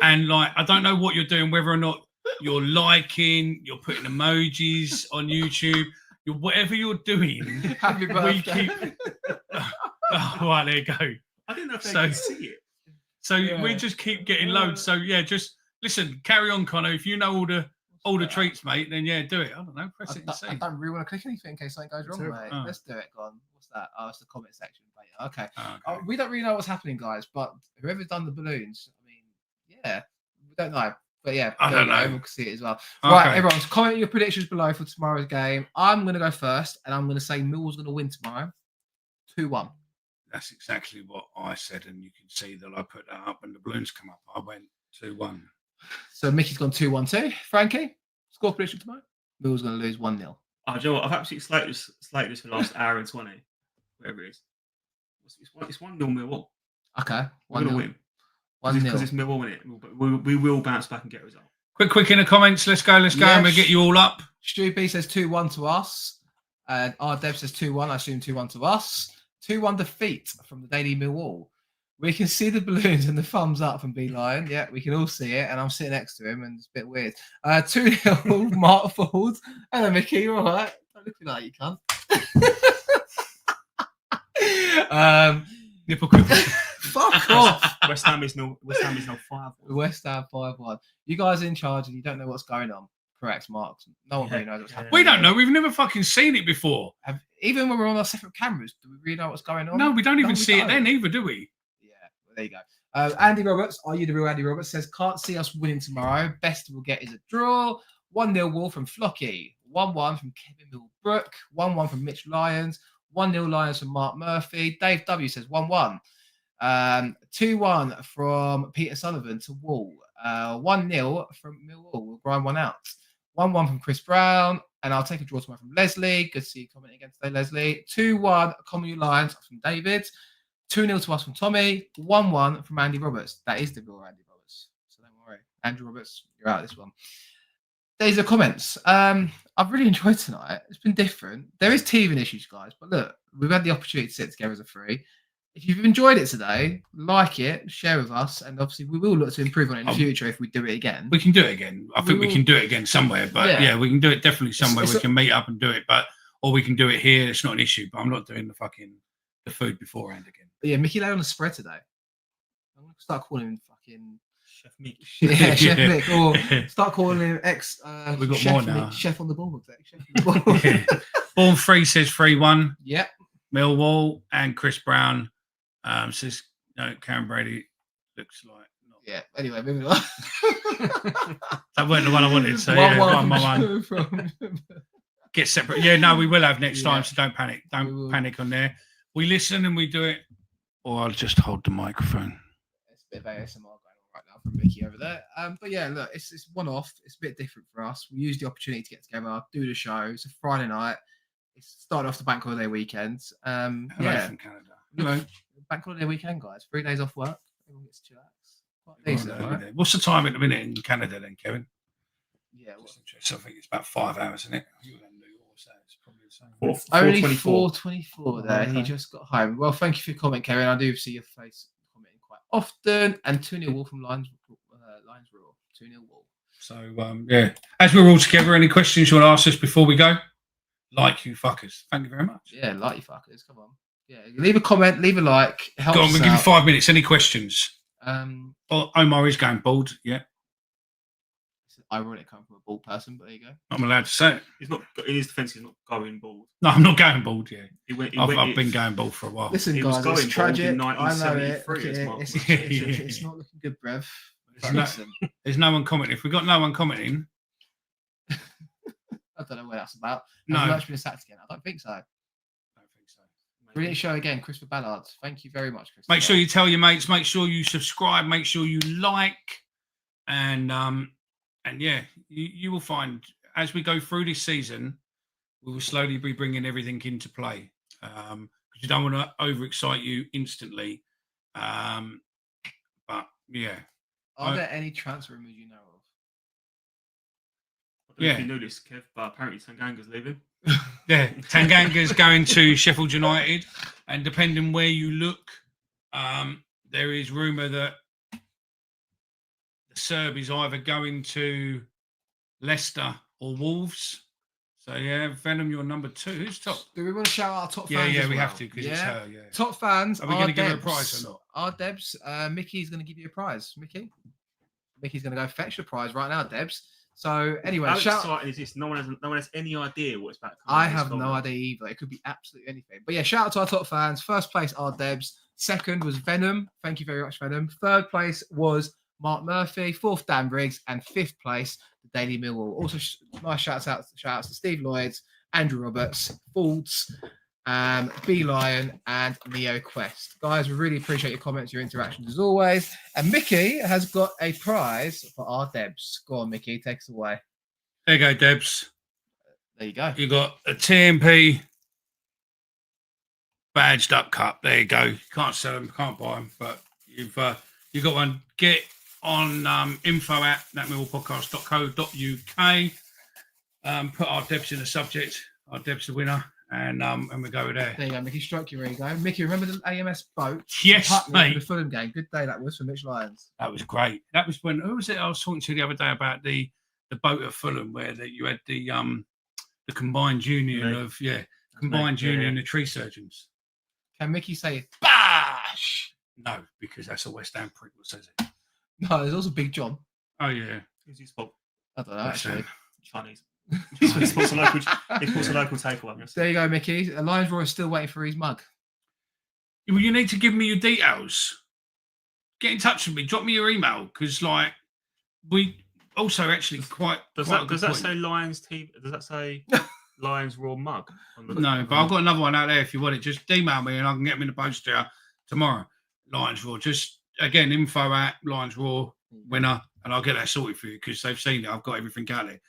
and I don't know what you're doing. Whether or not you're liking, you're putting emojis on YouTube. whatever you're doing, Happy we birthday. keep. Oh, right, there you go. I didn't know if they So- could see it. So Yeah. we just keep getting loads. So yeah, just listen, carry on, Connor. If you know all the treats, mate, then yeah, do it. I don't know, press it and see. I don't really want to click anything in case something goes wrong, Terrible. mate. Oh. Let's do it. Go on. What's that? Oh, it's the comment section. Okay. Oh, okay. We don't really know what's happening, guys, but whoever's done the balloons, I mean, yeah, we don't know. But yeah, I there don't you go, know. everyone can see it as well. Okay. Right, everyone, comment your predictions below for tomorrow's game. I'm going to go first, and I'm going to say Millwall's going to win tomorrow 2-1. That's exactly what I said, and you can see that I put that up, and the balloons come up. I went 2-1. So Mickey's gone 2-1 too. Frankie, score prediction tomorrow? Millwall's going to lose 1-0. Oh, do you know what? I've absolutely slated this for the last hour and 20, whatever it is. It's 1-0 Millwall. Okay, We're going to 1-0. win. Because it's Millwall, isn't it? We will bounce back and get a result. Quick in the comments. Let's go. And we'll get you all up. Stu B says 2-1 to us. And R Dev says 2-1. I assume 2-1 to us. 2-1 defeat from the Daily Millwall. We can see the balloons and the thumbs up from B Lion. Yeah, we can all see it. And I'm sitting next to him, and it's a bit weird. 2-0 Mark Ford. Hello, Mickey. You all right? Don't look like you can't. Hypocrite. Fuck off. West Ham is now 5. West Ham 5-1. You guys are in charge and you don't know what's going on. Correct, Mark. No one really knows what's happening. We don't know. We've never fucking seen it before. Even when we're on our separate cameras, do we really know what's going on? No, we don't even we see it don't. then either, do we? Yeah, well, there you go. Andy Roberts, are you the real Andy Roberts? Says, can't see us winning tomorrow. Best we'll get is a draw. 1-0 Wall from Flocky. 1-1 from Kevin Millbrook. 1-1 from Mitch Lyons. 1-0 Lions from Mark Murphy. Dave W says 1-1. 2-1 from Peter Sullivan to Wall. 1-0 from Millwall. We'll grind one out. 1-1 from Chris Brown. And I'll take a draw tomorrow from Leslie. Good to see you commenting again today, Leslie. 2-1 Comedy Lions from David. 2-0 to us from Tommy. 1-1 from Andy Roberts. That is the real Andy Roberts. So don't worry. Andrew Roberts, you're out of this one. There's the comments. I've really enjoyed tonight. It's been different. There is teething issues, guys. But look, we've had the opportunity to sit together as a three. If you've enjoyed it today, like it, share with us, and obviously we will look to improve on it in the future if we do it again. We can do it again. I think we can do it again somewhere, but yeah, we can do it definitely somewhere. We can meet up and do it, or we can do it here. It's not an issue. But I'm not doing the food beforehand again. But yeah, Mickey lay on the spread today. I'm gonna start calling him fucking Chef Mick. yeah, Chef Mick, or start calling him ex. We've got Chef more now. Mick, Chef on the ball. Chef on the ball. Yeah. Born 3 says 3-1. Yeah. Millwall, and Chris Brown says no. Karen Brady looks like. Not. Yeah. Anyway, moving on. That wasn't the one I wanted. So yeah, one. Get separate. Yeah, no, we will have next time. So don't panic. Don't panic on there. We listen and we do it. Or I'll just hold the microphone. It's a bit of ASMR going on right now from Mickey over there. But yeah, look, it's one off. It's a bit different for us. We use the opportunity to get together, do the show. It's a Friday night. It's started off the bank holiday weekend. Hello from Canada. Hello. Bank holiday weekend, guys. 3 days off work. Everyone gets to chillax. Quite decent, right? What's the time at the minute in Canada then, Kevin? Yeah. I think it's about 5 hours, isn't it? You're in New York, so it's probably the same. Only 4:24 4:24 there. okay. He just got home. Well, thank you for your comment, Kevin. I do see your face commenting quite often. And 2-0 Wall from Lions Raw. 2-0 Wall. So, yeah. As we're all together, any questions you want to ask us before we go? Like you fuckers. Thank you very much. Yeah, like you fuckers. Come on. Yeah, leave a comment, leave a like. Help Go on, us we'll give you out. 5 minutes. Any questions? Oh, Omar is going bald. Yeah. it's ironic coming from a bald person, but there you go. I'm allowed to say it. He's not in his defence. He's not going bald. No, I'm not going bald. Yeah. I've been going. going bald for a while. Listen, He was guys, going it's tragic. bald in I know it. 1973 Look at as it. well. It's not looking good, bruv. But No. listen, There's no one commenting. If we've got no one commenting, I don't know what that's about. No. Has Lurch been sacked again? I don't think so. I don't think so. Brilliant show again, Christopher Ballard. Thank you very much, Christopher. Make sure you tell your mates. Make sure you subscribe. Make sure you like, and yeah, you will find as we go through this season, we will slowly be bringing everything into play. Because you don't want to overexcite you instantly. But yeah, Are there any transfer rumours you know of? I don't know if you knew this, Kev, but apparently Tanganga's leaving. yeah. Tanganga's going to Sheffield United, and depending where you look, there is rumour that the Serb is either going to Leicester or Wolves. So yeah, Venom, you're number 2. Who's top? Do we want to shout out our top Yeah, fans? yeah, as we well? have to because it's her. Yeah. Top fans. Are we going to give her a prize or not? Our Debs. Mickey's going to give you a prize. Mickey's going to go fetch the prize right now, Debs. So anyway, How exciting is this? No one has any idea what it's about. I have no idea either. It could be absolutely anything. But yeah, shout out to our top fans. First place, our Debs. Second was Venom. Thank you very much, Venom. Third place was Mark Murphy. Fourth, Dan Briggs. And fifth place, the Daily Millwall. Also, nice shout outs to Steve Lloyds, Andrew Roberts, Faulds, B Lion, and Neo Quest. Guys, we really appreciate your comments, your interactions as always. And Mickey has got a prize for our Debs. Go on, Mickey, take us away. There you go, Debs. There you go. You got a TMP badged up cup. There you go. You can't sell them, can't buy them, but you've got one. Get on info@thatmillpodcast.co.uk. Put our Debs in the subject. Our Debs the winner, and we go there. There you go, Mickey. Strike your ego. Mickey, remember the AMS boat? Yes, mate. The Fulham game. Good day that was for Mitch Lyons. That was great. That was when, who was it I was talking to the other day about the boat at Fulham where you had the combined union of union of tree surgeons. Can Mickey say bash? No, because that's a West Ham prick that says it. No, there's also Big John. Oh yeah. Who's his fault? I don't know West actually. Ham. Chinese. He supports a local takeaway. There you go, Mickey. Lions Roy is still waiting for his mug. Well, you need to give me your details. Get in touch with me. Drop me your email because, we also actually Does that say Lions TV? Does that say Lions Raw mug? No, but I've got another one out there if you want it. Just email me and I can get them in the post here tomorrow. Lions Raw. Just again, info@Lions Raw winner, and I'll get that sorted for you because they've seen it. I've got everything out there.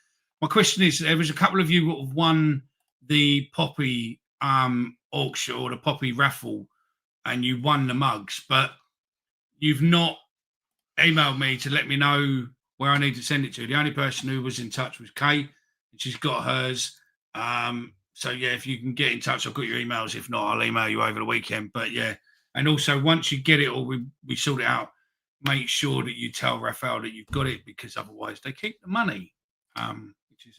My question is, there was a couple of you that have won the Poppy auction or the Poppy raffle, and you won the mugs, but you've not emailed me to let me know where I need to send it to. The only person who was in touch was Kate, and she's got hers. So yeah, if you can get in touch, I've got your emails. If not, I'll email you over the weekend. But yeah, and also once you get it or we sort it out, make sure that you tell Raphael that you've got it because otherwise they keep the money. Which is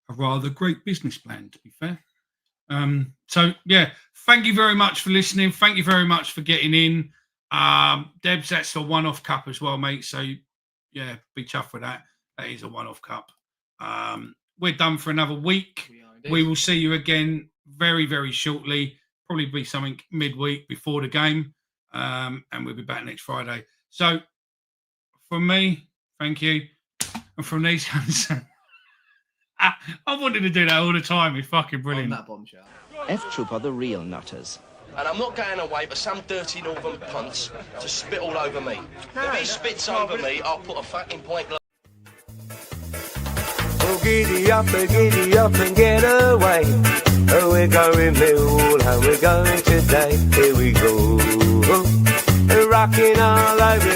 a rather great business plan, to be fair. So yeah, thank you very much for listening. Thank you very much for getting in. Debs, that's a one-off cup as well, mate. So yeah, be chuffed with that. That is a one-off cup. We're done for another week. We will see you again very, very shortly. Probably be something midweek before the game. And we'll be back next Friday. So from me, thank you. And from these guys, I wanted to do that all the time. It's fucking brilliant. On that bombshell. F-Troop are the real nutters. And I'm not going away for some dirty northern punts to spit all over me. If he spits over me, I'll put a fucking point. Oh, giddy up and get away. Oh, we're going Millwall and we're going today. Here we go. Rocking all over.